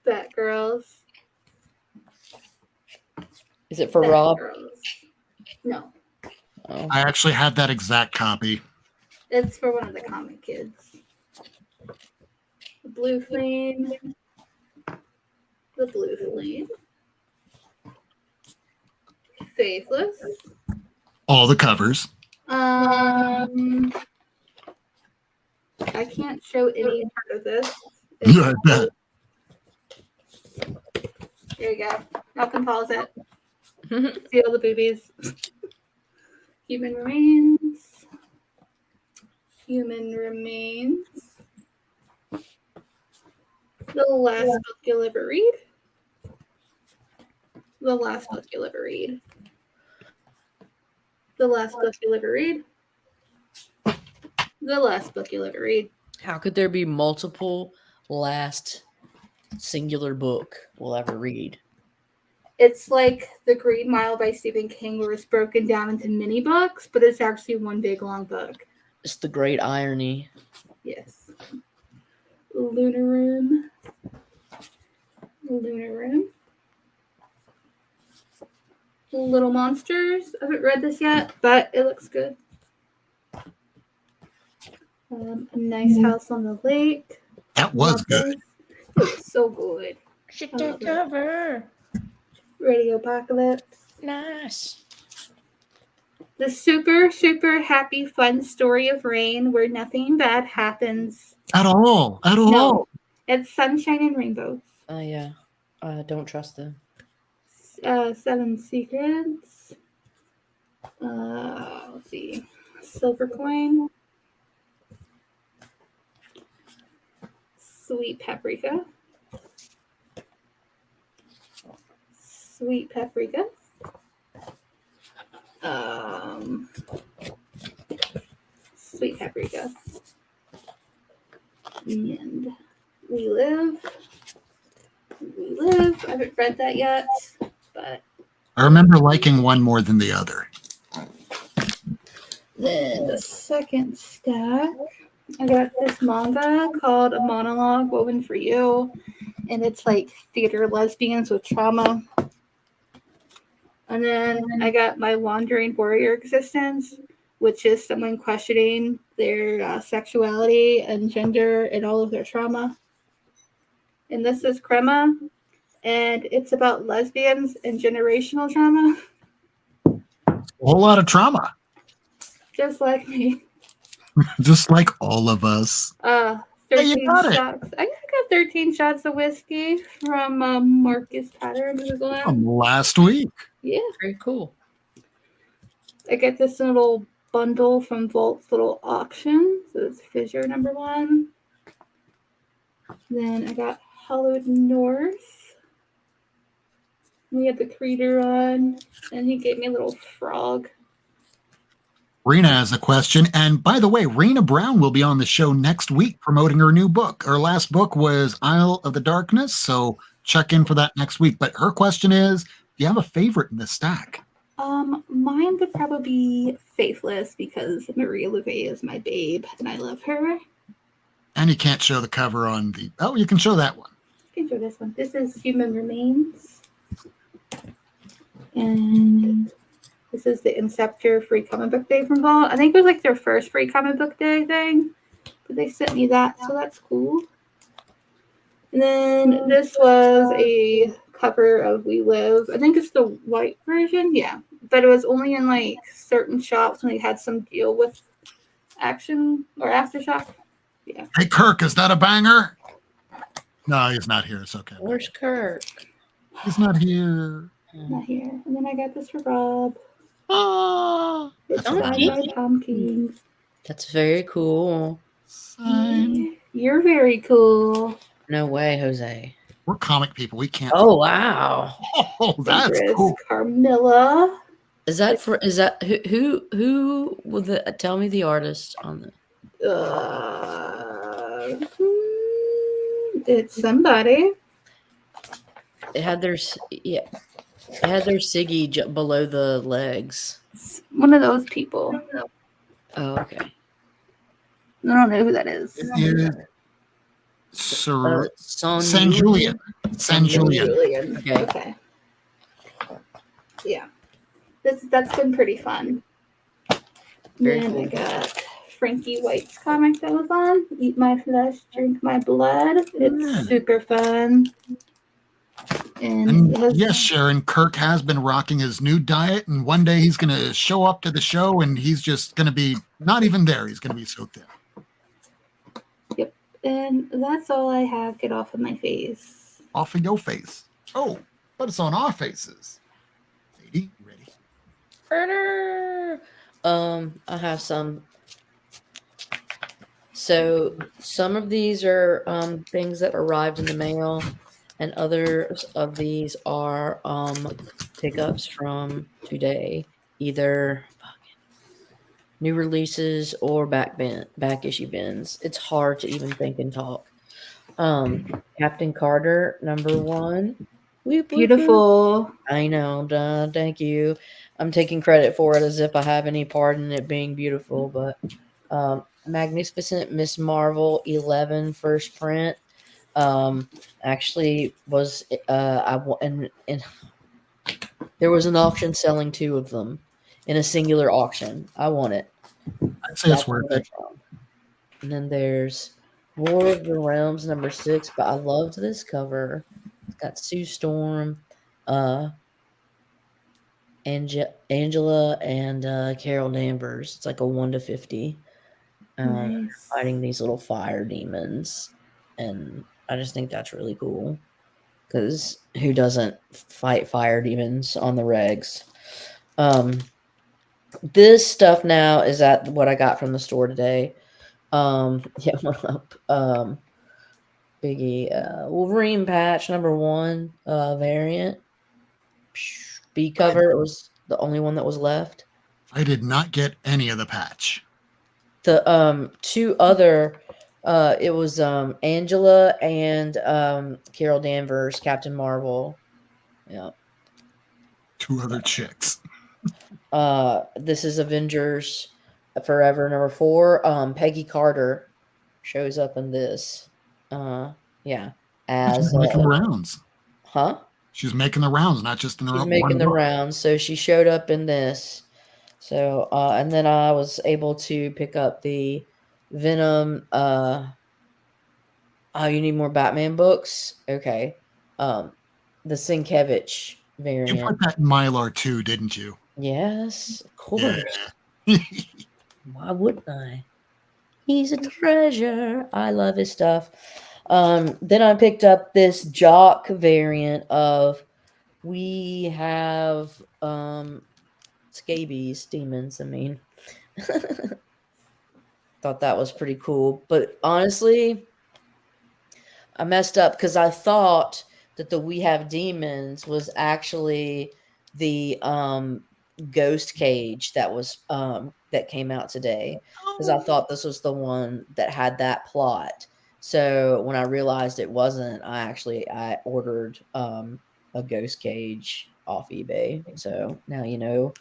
Batgirls. Is it for Rob? Batgirls. No, Oh. I actually had that exact copy. it's for one of the comic kids. The Blue Flame. The Blue Flame. Faithless. All the covers. I can't show any part of this. Yeah, I bet. There you go. Y'all can pause it. See all the boobies. Human Remains. Human Remains. The last book you'll ever read. The last book you'll ever read. The last book you'll ever read. The last book you'll ever read. How could there be multiple last singular book we'll ever read? It's like The Green Mile by Stephen King, where it's broken down into mini books, but it's actually one big long book. It's the great irony. Yes. Lunar Room. Lunar Room. Little Monsters. I haven't read this yet, but it looks good. A Nice House on the Lake. That was Love good. this. It was so good. Shit I love it. cover. Radio Apocalypse. Nice. The super, super happy, fun story of Rain, where nothing bad happens. At all. At all. No. It's Sunshine and Rainbows. Yeah. Don't trust them. 7 Secrets. Let's see. Silver Coin. Sweet Paprika. Sweet Paprika. Sweet Paprika. And We Live. We Live. I haven't read that yet, but I remember liking one more than the other. then the second stack, I got this manga called A Monologue Woven for You, and it's like theater lesbians with trauma. And then I got My Wandering Warrior Existence, which is someone questioning their sexuality and gender and all of their trauma. And this is Crema, and it's about lesbians and generational trauma, A whole lot of trauma. just like me. Just like all of us. 13 you got it. shots. I got 13 shots of whiskey from Marcus Pattern. From last week. Yeah. Very cool. I get this little bundle from Volt's little auction. So it's Fissure number 1. Then I got Hollowed North. We had the Creator on, and he gave me a little frog. Rena has a question. And by the way, Rena Brown will be on the show next week promoting her new book. Her last book was Isle of the Darkness, so check in for that next week. But her question is, do you have a favorite in this stack? Mine would probably be Faithless, because Maria Louvet is my babe, and I love her. And you can't show the cover on the... Oh, you can show that one. You can show this one. This is Human Remains. And this is the Inceptor Free Comic Book Day from Vault. I think it was like their first Free Comic Book Day thing. But they sent me that, so that's cool. And then this was a cover of We Live. I think it's the white version. Yeah, but it was only in like certain shops when they had some deal with Action or Aftershock. Yeah. Hey, Kirk, is that a banger? No, he's not here. It's okay. Where's Kirk? He's not here. Not here. And then I got this for Rob. Ah, It's that's Tom signed King. by Tom King. That's very cool. sign. You're very cool. No way, Jose. We're comic people. We can't. Oh wow. Oh, that's Empress cool. Carmilla. Is that who will the tell me the artist on the It's somebody. it had their Siggy below the legs. It's one of those people. Oh, okay. I don't know who that is. It is Sir San San Julian. San Julian. Julian. Okay. Okay. Yeah. That's been pretty fun. Very Then cool. I got Frankie White's comic that was on. Eat My Flesh, Drink My Blood. It's Yeah. super fun. And And it has, yes, Sharon, Kirk has been rocking his new diet, and one day he's going to show up to the show, and he's just going to be not even there. He's going to be so thin. and that's all I have. Get off of my face. Off of your face. Oh, but it's on our faces. Lady, you ready? I have some. So some of these are things that arrived in the mail, and others of these are pickups from today, either new releases or back issue bins. It's hard to even think and talk. Captain Carter #1. Whoop, whoop, whoop. Beautiful. I know, duh, thank you. I'm taking credit for it as if I have any part in it being beautiful, but Magnificent Miss Marvel 11 first print actually was and there was an auction selling 2 of them in a singular auction. I want it. I'd say it's That's worth where it. they're from. And then there's War of the Realms #6, but I loved this cover. It's got Sue Storm, Angela, and Carol Danvers. It's like a 1-50. Nice. Fighting these little fire demons, and I just think that's really cool because who doesn't fight fire demons on the regs? This stuff now is at what I got from the store today. Yeah, what up? Biggie, Wolverine patch #1 variant B cover. It was the only one that was left. I did not get any of the patch. The 2 other it was Angela and Carol Danvers, Captain Marvel. Yeah. 2 other chicks. This is Avengers Forever #4. Peggy Carter shows up in this. Yeah. As She's making the rounds. huh? She's making the rounds, not just in her She's one making the book. rounds. So she showed up in this. So and then I was able to pick up the Venom oh, you need more Batman books? Okay. The Sienkiewicz You variant. put that in Mylar too, didn't you? Yes, of course. Yeah. Why wouldn't I? He's a treasure. I love his stuff. Then I picked up this Jock variant of we have scabies, demons, I mean. Thought that was pretty cool. But honestly, I messed up because I thought that the We Have Demons was actually the ghost cage that was that came out today. Because I thought this was the one that had that plot. So when I realized it wasn't, I ordered a ghost cage off eBay. So now you know.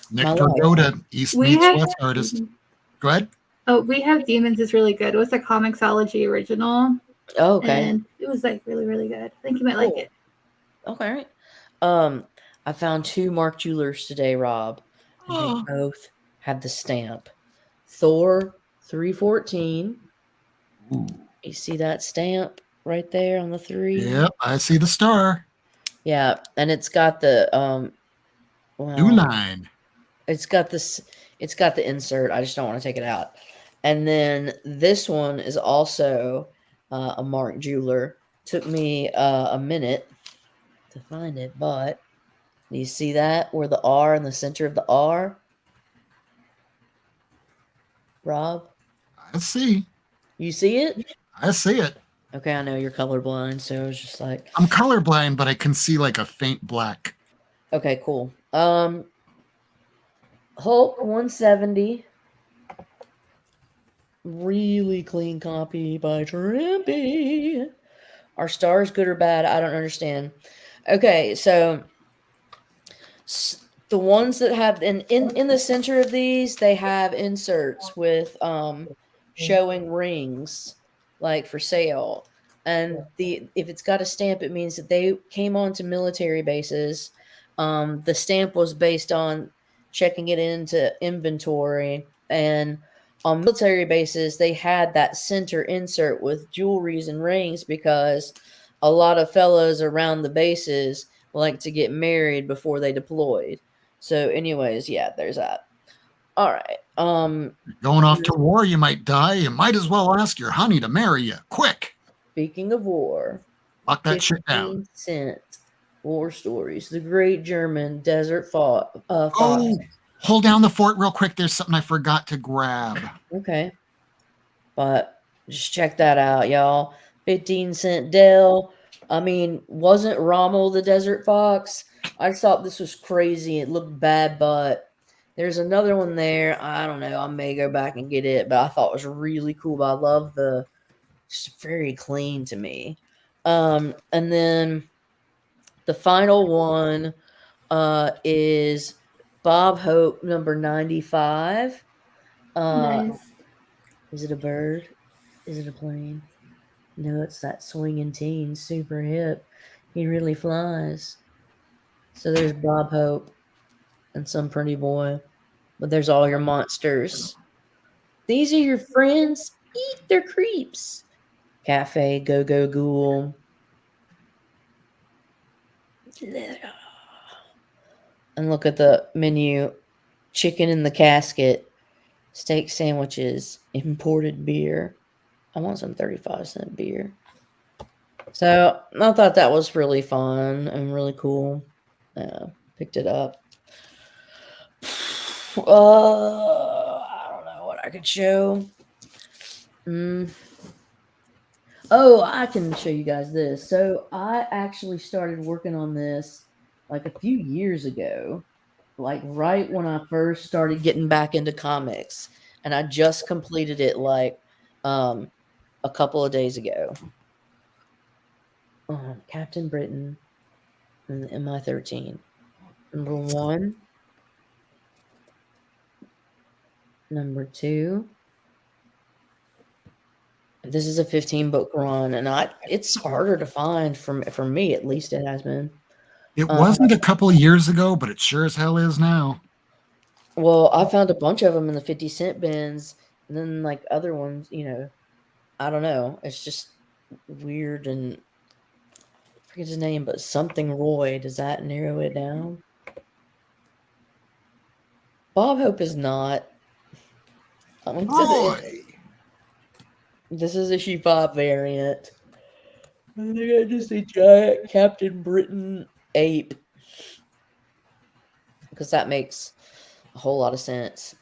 Nick My life. Vergoda, East We Meets have- West artist. Go ahead. Oh, We Have Demons is really good. It was a Comixology original. Oh, okay. And it was like really, really good. I think you might like Cool. it. Okay. I found 2 Mark Jewelers today, Rob. And Oh. they both have the stamp. Thor 314. Ooh. You see that stamp right there on the 3? Yep, I see the star. Yeah, and it's got the New Well, line. it's got this. It's got the insert. I just don't want to take it out. And then this one is also a Mark Jeweler. Took me a minute to find it, but do you see that where the R in the center of the R? Rob, I see. you see it? I see it. Okay, I know you're colorblind, so it's just like, I'm colorblind, but I can see like a faint black. okay, cool. Hulk 170. Really clean copy by Trimpy. Are stars good or bad? I don't understand. Okay, so the ones that have in the center of these, they have inserts with showing rings like for sale. And if it's got a stamp, it means that they came onto military bases. The stamp was based on checking it into inventory, and on military bases, they had that center insert with jewelries and rings because a lot of fellows around the bases like to get married before they deployed. So, anyways, yeah, there's that. All right. Going off to war, you might die. You might as well ask your honey to marry you. Quick. Speaking of war, Lock that shit down. 15 cent war stories. The Great German Desert Fox. Oh, hold down the fort real quick. There's something I forgot to grab. Okay. But just check that out, y'all. 15 cent Dell. I mean, wasn't Rommel the Desert Fox? I just thought this was crazy. It looked bad, but there's another one there. I don't know. I may go back and get it, but I thought it was really cool. But I love just very clean to me. And then the final one is Bob Hope number 95. Nice. Is it a bird? Is it a plane? No, it's that swinging teen, super hip. He really flies. So there's Bob Hope and some pretty boy. But there's all your monsters. These are your friends. Eat their creeps. Cafe, Go Go Ghoul. And look at the menu. Chicken in the casket. Steak sandwiches. Imported beer. I want some 35-cent beer. So I thought that was really fun and really cool. Picked it up. I don't know what I could show. Oh, I can show you guys this. So I actually started working on this like a few years ago, like right when I first started getting back into comics, and I just completed it like a couple of days ago. Captain Britain and the MI-13. Number 1. Number 2. This is a 15-book run, and it's harder to find for me, at least it has been. It wasn't a couple of years ago, but it sure as hell is now. Well, I found a bunch of them in the 50-cent bins, and then like other ones, I don't know. It's just weird, and I forget his name, but something Roy. Does that narrow it down? Bob Hope is not. Roy. This is a issue 5 variant. I think I just a giant Captain Britain ape. Because that makes a whole lot of sense.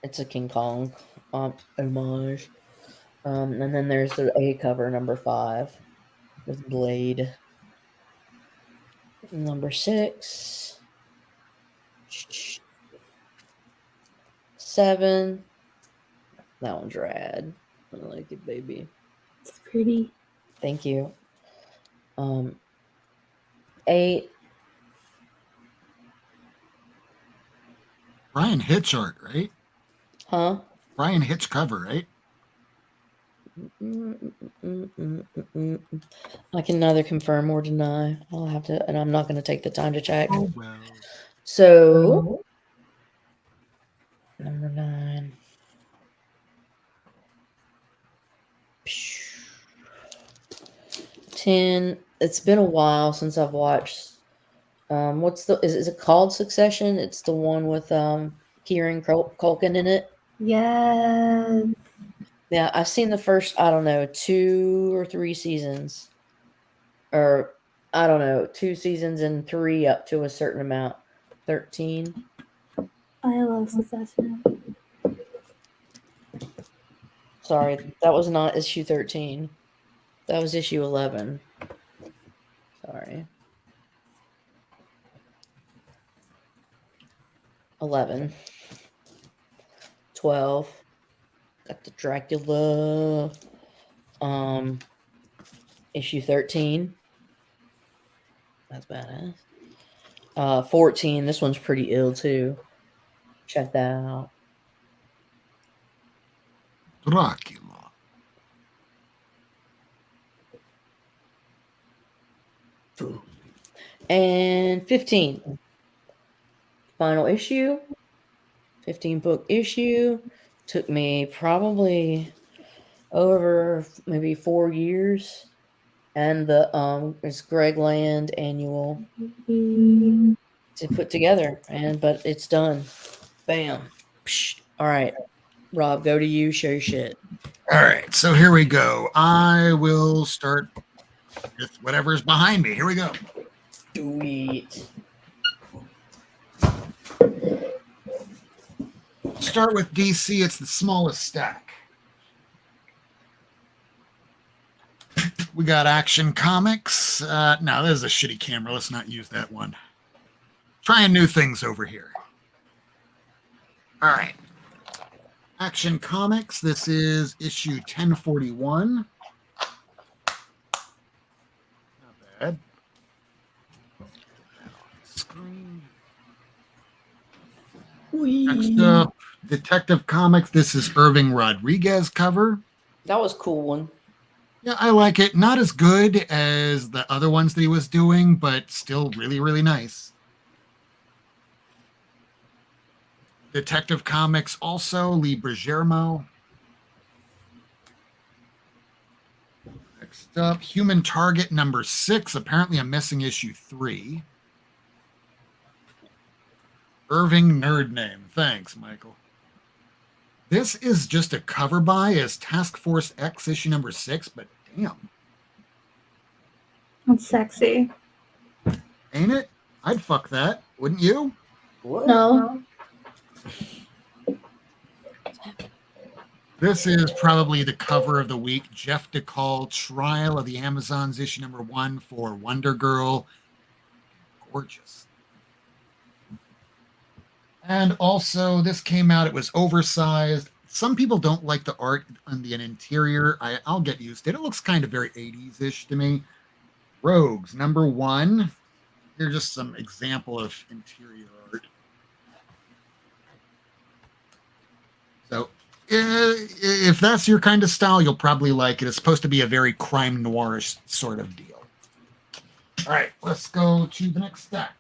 It's a King Kong homage. And then there's the A cover, number 5, with Blade. Number 6. 7. That one's rad. I like it, baby. It's pretty. Thank you. 8. Brian Hitch art, right? Huh? Brian Hitch cover, right? I can neither confirm or deny. I'll have to, and I'm not going to take the time to check. Oh, well. So, number 9. 10. It's been a while since I've watched Is it called Succession? It's the one with Kieran Culkin in it. Yes. Yeah, I've seen the first, I don't know, 2 or 3 seasons. Or I don't know, 2 seasons and 3 up to a certain amount. 13. I love Succession. Sorry, that was not issue 13. That was issue 11. Sorry. 11. 12. Got the Dracula. Issue 13. That's badass. 14. This one's pretty ill too. Check that out. Dracula. And 15. Final issue. 15 book issue. Took me probably over maybe 4 years. And the it's Greg Land annual to put together. But it's done. Bam. Psh. All right. Rob, go to you. Show your shit. All right, so here we go. I will start with whatever's behind me. Here we go. Sweet. Start with DC. It's the smallest stack. We got Action Comics. No, there's a shitty camera. Let's not use that one. Trying new things over here. All right. Action Comics. This is issue 1041. Not bad. Screen. Next up, Detective Comics. This is Irving Rodriguez cover. That was a cool one. Yeah, I like it. Not as good as the other ones that he was doing, but still really, really nice. Detective Comics also, Lee Bergermo. Next up, Human Target number 6. Apparently I'm missing issue 3. Irving Nerd Name. Thanks, Michael. This is just a cover by as Task Force X issue number 6, but damn. That's sexy. Ain't it? I'd fuck that. Wouldn't you? What? No. This is probably the cover of the week. Jeff DeCall, Trial of the Amazons, issue number 1 for Wonder Girl. Gorgeous. And also, this came out, it was oversized. Some people don't like the art on the interior. I'll get used to it. It looks kind of very 80s-ish to me. Rogues, number 1. Here's just some example of interior art. So, if that's your kind of style, you'll probably like it. It's supposed to be a very crime noirish sort of deal. All right, let's go to the next stack.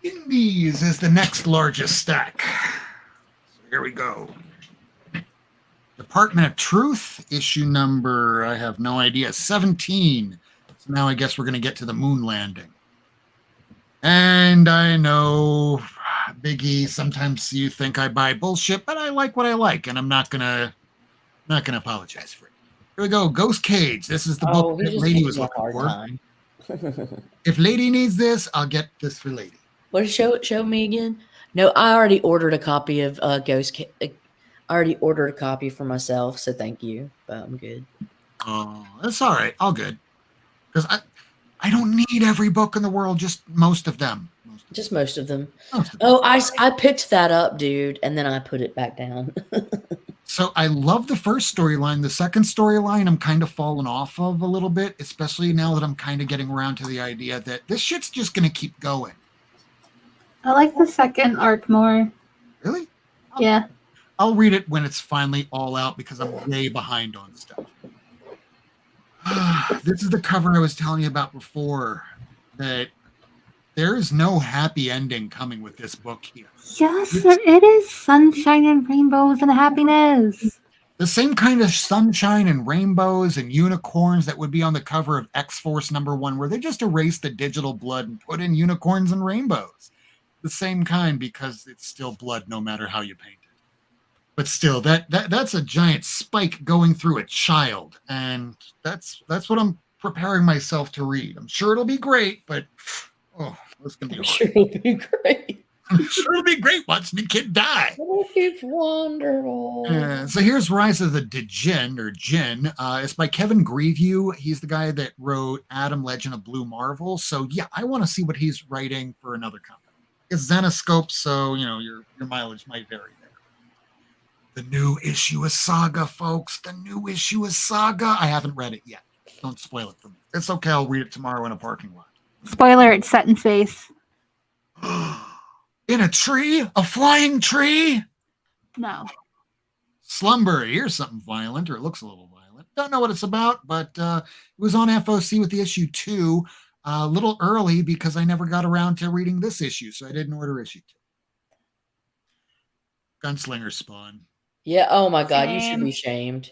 Indies is the next largest stack. So here we go. Department of Truth, issue number, I have no idea, 17. So now I guess we're going to get to the moon landing. And I know, Biggie, sometimes you think I buy bullshit, but I like what I like, and I'm not gonna apologize for it. Here we go, Ghost Cage. This is the book that Lady was looking for. If Lady needs this, I'll get this for Lady. What did show me again? No, I already ordered a copy of Ghost Cage. I already ordered a copy for myself, so thank you. But I'm good. Oh, that's all right. All good. Because I don't need every book in the world, just most of them. Just most of them. Most of them. Oh, I picked that up, dude, and then I put it back down. So I love the first storyline. The second storyline, I'm kind of falling off of a little bit, especially now that I'm kind of getting around to the idea that this shit's just going to keep going. I like the second arc more. Really? Yeah. I'll read it when it's finally all out because I'm way behind on stuff. This is the cover I was telling you about before, that there is no happy ending coming with this book here. Yes, it is sunshine and rainbows and happiness. The same kind of sunshine and rainbows and unicorns that would be on the cover of X-Force #1, where they just erased the digital blood and put in unicorns and rainbows. The same kind, because it's still blood no matter how you paint it. But still, that's a giant spike going through a child, and that's what I'm preparing myself to read. I'm sure it'll be great, but it's gonna be I'm hard. sure it'll be great. I'm sure it'll be great watching the kid die. It's wonderful. So here's Rise of the Dejen, or Jin. It's by Kevin Greeview. He's the guy that wrote Adam Legend of Blue Marvel. So yeah, I want to see what he's writing for another company. It's Zenoscope, so your mileage might vary there. The new issue of Saga, folks. The new issue of Saga. I haven't read it yet. Don't spoil it for me. It's okay. I'll read it tomorrow in a parking lot. Spoiler, it's set in space. In a tree? A flying tree? No. Slumber. Here's something violent, or it looks a little violent. Don't know what it's about, but it was on FOC with the issue 2 a little early because I never got around to reading this issue, so I didn't order issue 2. Gunslinger Spawn. Yeah. Oh my God, you should Shame. be shamed.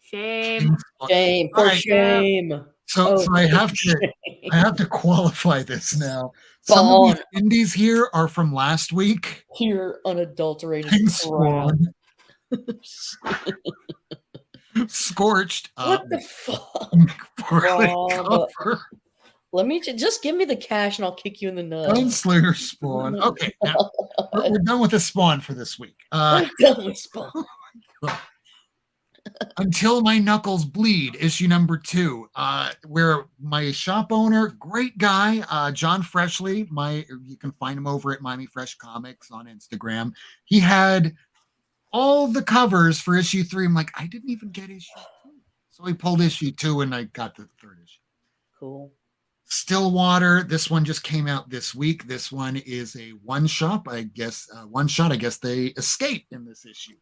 Shame. Shame. All For right. shame. So I have shame. to qualify this now. Spawn. Some of these indies here are from last week. You're unadulterated. Pink crap. Spawn. Scorched. What the fuck? Poorly Rob. cover. Let me just give me the cash and I'll kick you in the nuts. Gunslinger Spawn. Okay, now we're done with the Spawn for this week. I'm done with Spawn. Until My Knuckles Bleed, issue number 2, where my shop owner, great guy, John Freshley, you can find him over at Miami Fresh Comics on Instagram. He had all the covers for issue 3. I'm like, I didn't even get issue 2. So he pulled issue 2 and I got the 3rd issue. Cool. Stillwater, this one just came out this week. This one is a one-shot, I guess. I guess they escape in this issue.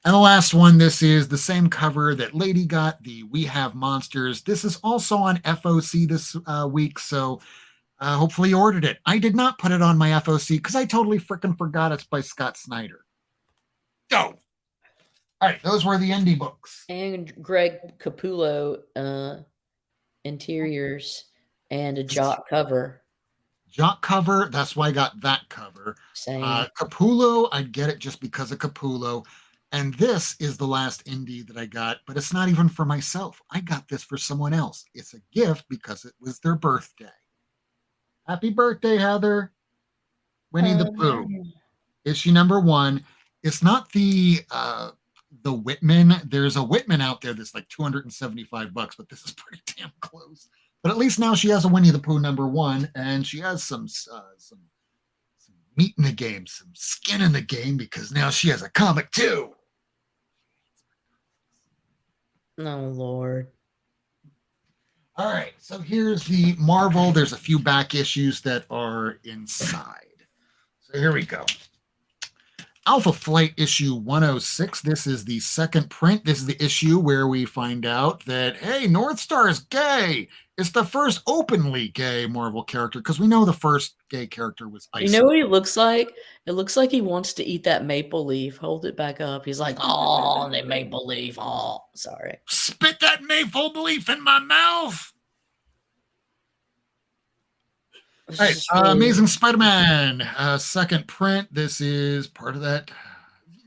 And the last one, this is the same cover that Lady got, the We Have Monsters. This is also on FOC this week, so hopefully you ordered it. I did not put it on my FOC because I totally freaking forgot it's by Scott Snyder. Go! All right, those were the indie books. And Greg Capullo interiors and a Jock cover. Jock cover, that's why I got that cover. Same. Capullo, I'd get it just because of Capullo. And this is the last indie that I got, but it's not even for myself. I got this for someone else. It's a gift because it was their birthday. Happy birthday, Heather. Winnie the Pooh. Issue number 1. It's not the Whitman. There's a Whitman out there that's like $275, but this is pretty damn close. But at least now she has a Winnie the Pooh number 1, and she has some meat in the game, some skin in the game, because now she has a comic too. Oh, Lord. All right, so here's the Marvel. There's a few back issues that are inside. So here we go. Alpha Flight issue 106. This is the second print. This is the issue where we find out that, hey, Northstar is gay. It's the first openly gay Marvel character, because we know the first gay character was Iceman. You know what he looks like? It looks like he wants to eat that maple leaf. Hold it back up. He's like, oh, the maple leaf. Oh, sorry. Spit that maple leaf in my mouth. All right, Amazing Spider-Man, second print. This is part of that.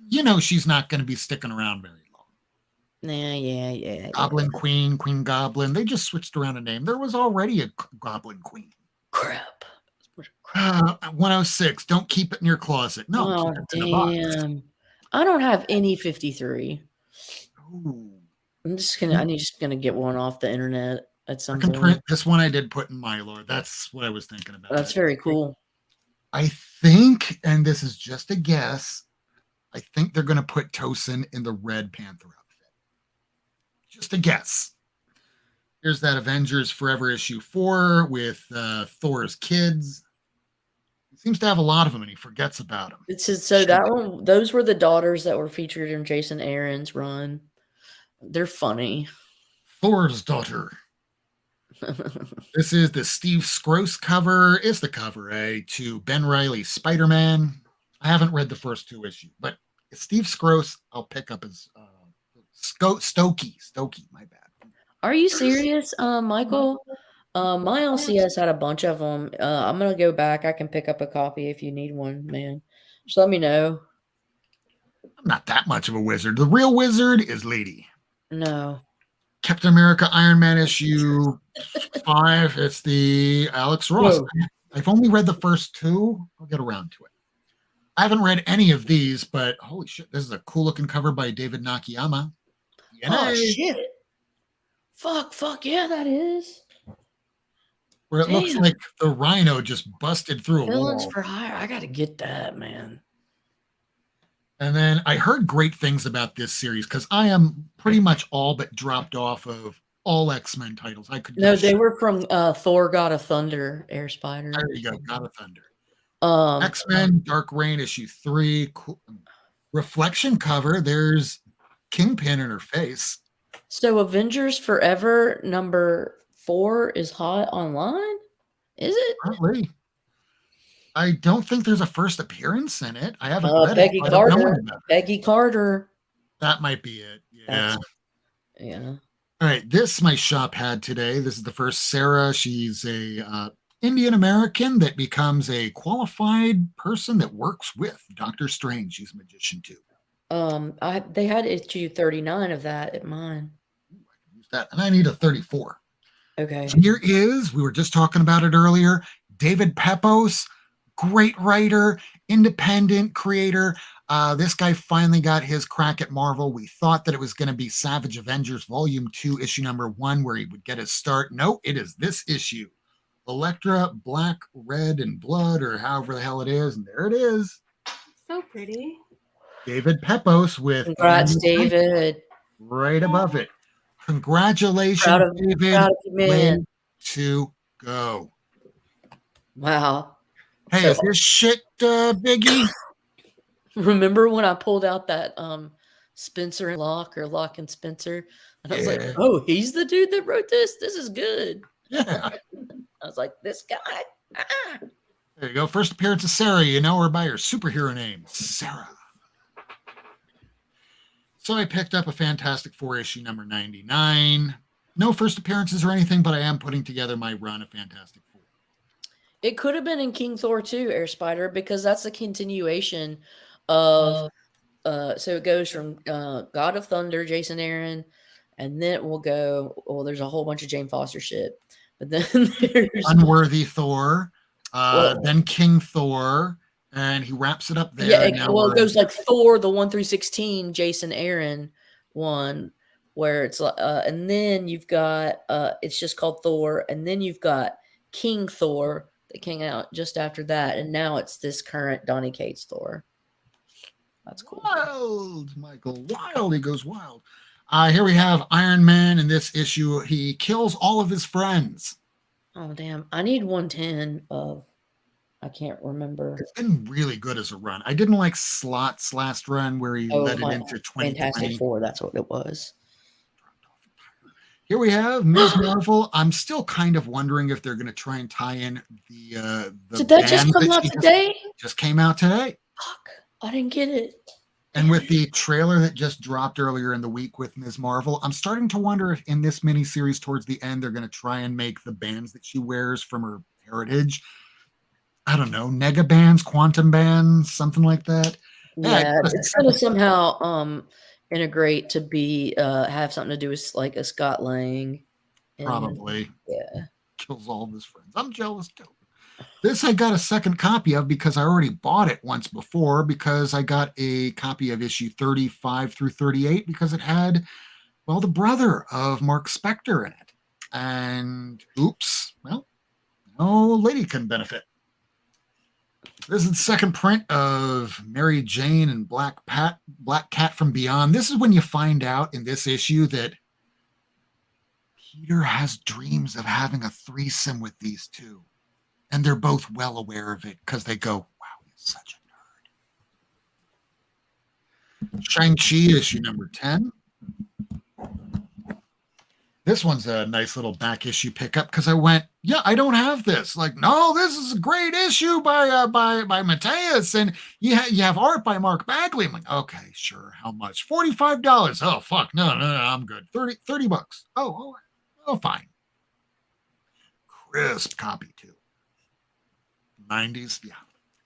You know she's not going to be sticking around very long. Yeah. Goblin Queen, Queen Goblin. They just switched around a name. There was already a Goblin Queen. Crap. 106. Don't keep it in your closet. No, Oh, keep it in a box. damn. I don't have any 53. Ooh. I'm just gonna get one off the internet at some Second point. print. This one I did put in my lore. That's what I was thinking about. That's very cool. I think, and this is just a guess, I think they're going to put Tosin in the Red Panther outfit. Just a guess. Here's that Avengers Forever issue 4 with Thor's kids. He seems to have a lot of them, and he forgets about them. Those were the daughters that were featured in Jason Aaron's run. They're funny. Thor's daughter. This is the Steve Scrose cover. It's the cover to Ben Reilly's Spider-Man. I haven't read the first 2 issues, but Steve Scrose, I'll pick up as Stokey. Stokey, my bad. Are you serious, Michael? My LCS had a bunch of them. I'm gonna go back. I can pick up a copy if you need one, man. Just let me know. I'm not that much of a wizard. The real wizard is Lady. No. Captain America Iron Man issue 5. It's the Alex Ross. Whoa. I've only read the first 2. I'll get around to it. I haven't read any of these, but holy shit, this is a cool looking cover by David Nakayama. Oh shit! Fuck yeah, that is. Where it looks Damn. like the Rhino just busted through a Villains wall. for Hire. I gotta get that, man. And then I heard great things about this series because I am pretty much all but dropped off of all X-Men titles. I could No, they were from Thor: God of Thunder, Air Spider. There you go, God of Thunder. X-Men Dark Reign issue 3. Cool. Reflection cover. There's Kingpin in her face. So Avengers Forever number 4 is hot online? Is it? Apparently. I don't think there's a first appearance in it. I haven't read Peggy it. I don't know Carter. about it. Peggy Carter. That might be it. Yeah. Yeah. All right. This my shop had today. This is the first Sarah. She's a Indian American that becomes a qualified person that works with Doctor Strange. She's a magician too. They had issue 39 of that at mine. Ooh, I can use that. And I need a 34. Okay. Here is, we were just talking about it earlier, David Pepos, great writer, independent creator. This guy finally got his crack at Marvel. We thought that it was going to be Savage Avengers Volume 2, issue number 1, where he would get his start. No, it is this issue. Elektra, Black, Red, and Blood, or however the hell it is. And there it is. So pretty. David Pepos with... Congrats, David. Right above it. Congratulations, David. Proud of you, man. Way to go. Wow. Hey, So- is this shit Biggie? Remember when I pulled out that Spencer and Locke or Locke and Spencer? And I was like, Yeah. oh, he's the dude that wrote this. This is good. Yeah. I was like, this guy. Ah. There you go. First appearance of Sarah. You know her by her superhero name, Sarah. So I picked up a Fantastic Four issue number 99. No first appearances or anything, but I am putting together my run of Fantastic Four. It could have been in King Thor 2, Air Spider, because that's the continuation of so it goes from God of Thunder, Jason Aaron, and then it will go, well, there's a whole bunch of Jane Foster shit. But then there's Unworthy Thor, Well- then King Thor, and he wraps it up there. yeah, Now well, we're it goes like Thor, the 1 through 16, Jason Aaron one, where it's like, and then you've got it's just called Thor, and then you've got King Thor that came out just after that, and now it's this current Donny Cates Thor. That's cool. wild, Michael. Wild. He goes wild. Here we have Iron Man in this issue. He kills all of his friends. Oh damn! I need 110 of. I can't remember. It's been really good as a run. I didn't like Slot's last run where he led it into 2020. Fantastic Four. That's what it was. Here we have Ms. Marvel. I'm still kind of wondering if they're going to try and tie in the Did that just band come that out she today? just came out today. Fuck! I didn't get it. And with the trailer that just dropped earlier in the week with Ms. Marvel, I'm starting to wonder if in this miniseries towards the end, they're going to try and make the bands that she wears from her heritage, I don't know, nega bands, quantum bands, something like that. Yeah, it's gonna somehow integrate to be have something to do with like a Scott Lang. and- Probably Yeah. kills all of his friends. I'm jealous too. This I got a second copy of because I already bought it once before, because I got a copy of issue 35 through 38 because it had, well, the brother of Mark Spector in it. And oops, well, no lady can benefit. This is the second print of Mary Jane and Black Cat from Beyond. This is when you find out in this issue that Peter has dreams of having a threesome with these two. And they're both well aware of it because they go, wow, he's such a nerd. Shang-Chi issue number 10. This one's a nice little back issue pickup because I went, yeah, I don't have this. Like, no, this is a great issue by Mateus, and you have art by Mark Bagley. I'm like, okay, sure. How much? $45. Oh, fuck, no, I'm good. 30 bucks. Oh, fine. Crisp copy too. 90s, yeah.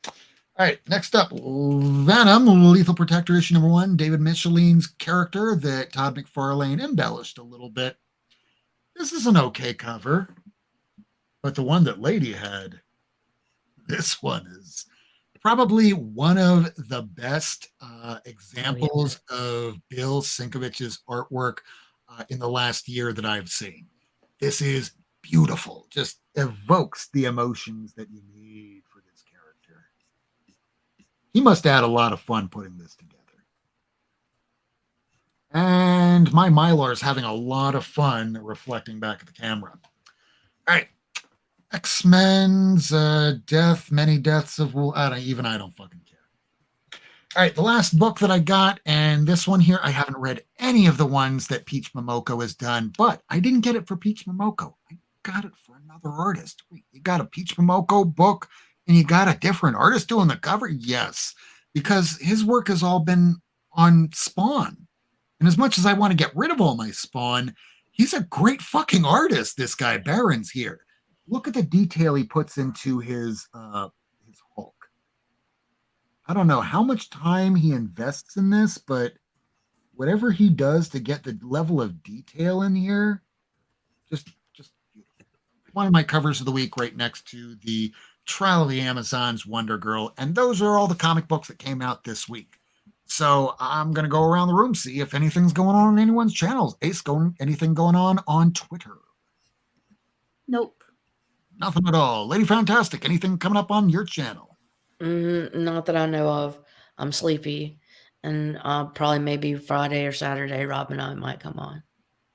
All right, next up, Venom, Lethal Protector issue number 1. David Michelin's character that Todd McFarlane embellished a little bit. This is an okay cover, but the one that Lady had, this one is probably one of the best examples of Bill Sienkiewicz's artwork in the last year that I've seen. This is beautiful, just evokes the emotions that you need for this character. He must have had a lot of fun putting this together. And my Mylar is having a lot of fun reflecting back at the camera. All right. X-Men's Death, Many Deaths of Wolf. I don't fucking care. All right. The last book that I got, and this one here, I haven't read any of the ones that Peach Momoko has done, but I didn't get it for Peach Momoko. I got it for another artist. Wait, you got a Peach Momoko book and you got a different artist doing the cover? Yes, because his work has all been on Spawn. And as much as I want to get rid of all my Spawn, he's a great fucking artist, this guy, Barron's here. Look at the detail he puts into his Hulk. I don't know how much time he invests in this, but whatever he does to get the level of detail in here, just beautiful. One of my covers of the week right next to the Trial of the Amazons, Wonder Girl, and those are all the comic books that came out this week. So I'm going to go around the room, see if anything's going on anyone's channels. Ace, anything going on Twitter? Nope. Nothing at all. Lady Fantastic, anything coming up on your channel? Not that I know of. I'm sleepy. And probably maybe Friday or Saturday, Rob and I might come on.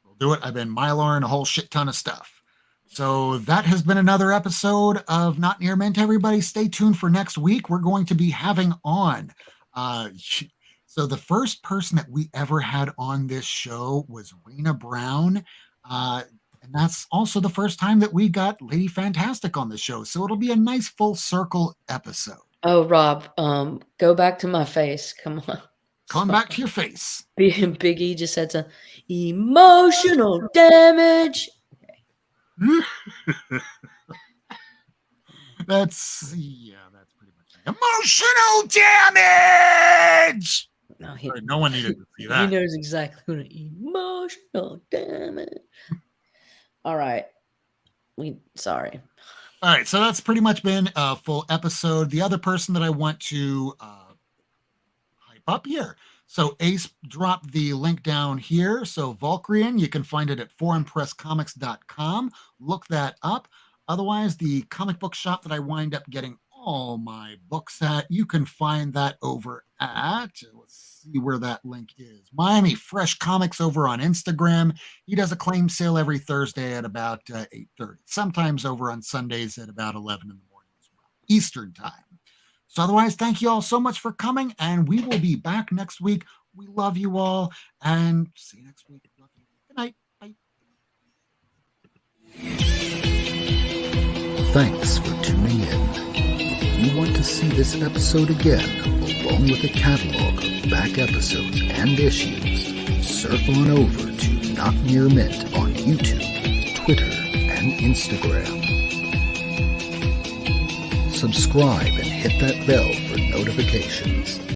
We'll do it. I've been Mylar a whole shit ton of stuff. So that has been another episode of Not Near Mint. Everybody stay tuned for next week. We're going to be having on... So the first person that we ever had on this show was Raina Brown. And that's also the first time that we got Lady Fantastic on the show. So it'll be a nice full circle episode. Oh, Rob, go back to my face. Come on. Come back to your face. Big E just said some emotional damage. That's pretty much it. Emotional damage. No, No one needed to see that. He knows exactly what emotional damage. All right. Sorry. All right, so that's pretty much been a full episode. The other person that I want to hype up here. So Ace dropped the link down here. So Valkyrian, you can find it at foreignpresscomics.com. Look that up. Otherwise, the comic book shop that I wind up getting all my books at, you can find that over at, let's see where that link is, Miami Fresh Comics over on Instagram. He does a claim sale every Thursday at about 8:30, sometimes over on Sundays at about 11 in the morning as well, Eastern time. So otherwise, thank you all so much for coming, and we will be back next week. We love you all, and see you next week. Love you. Good night. Bye. Thanks for tuning in. If you want to see this episode again, along with a catalog of back episodes and issues, surf on over to Not Near Mint on YouTube, Twitter, and Instagram. Subscribe and hit that bell for notifications.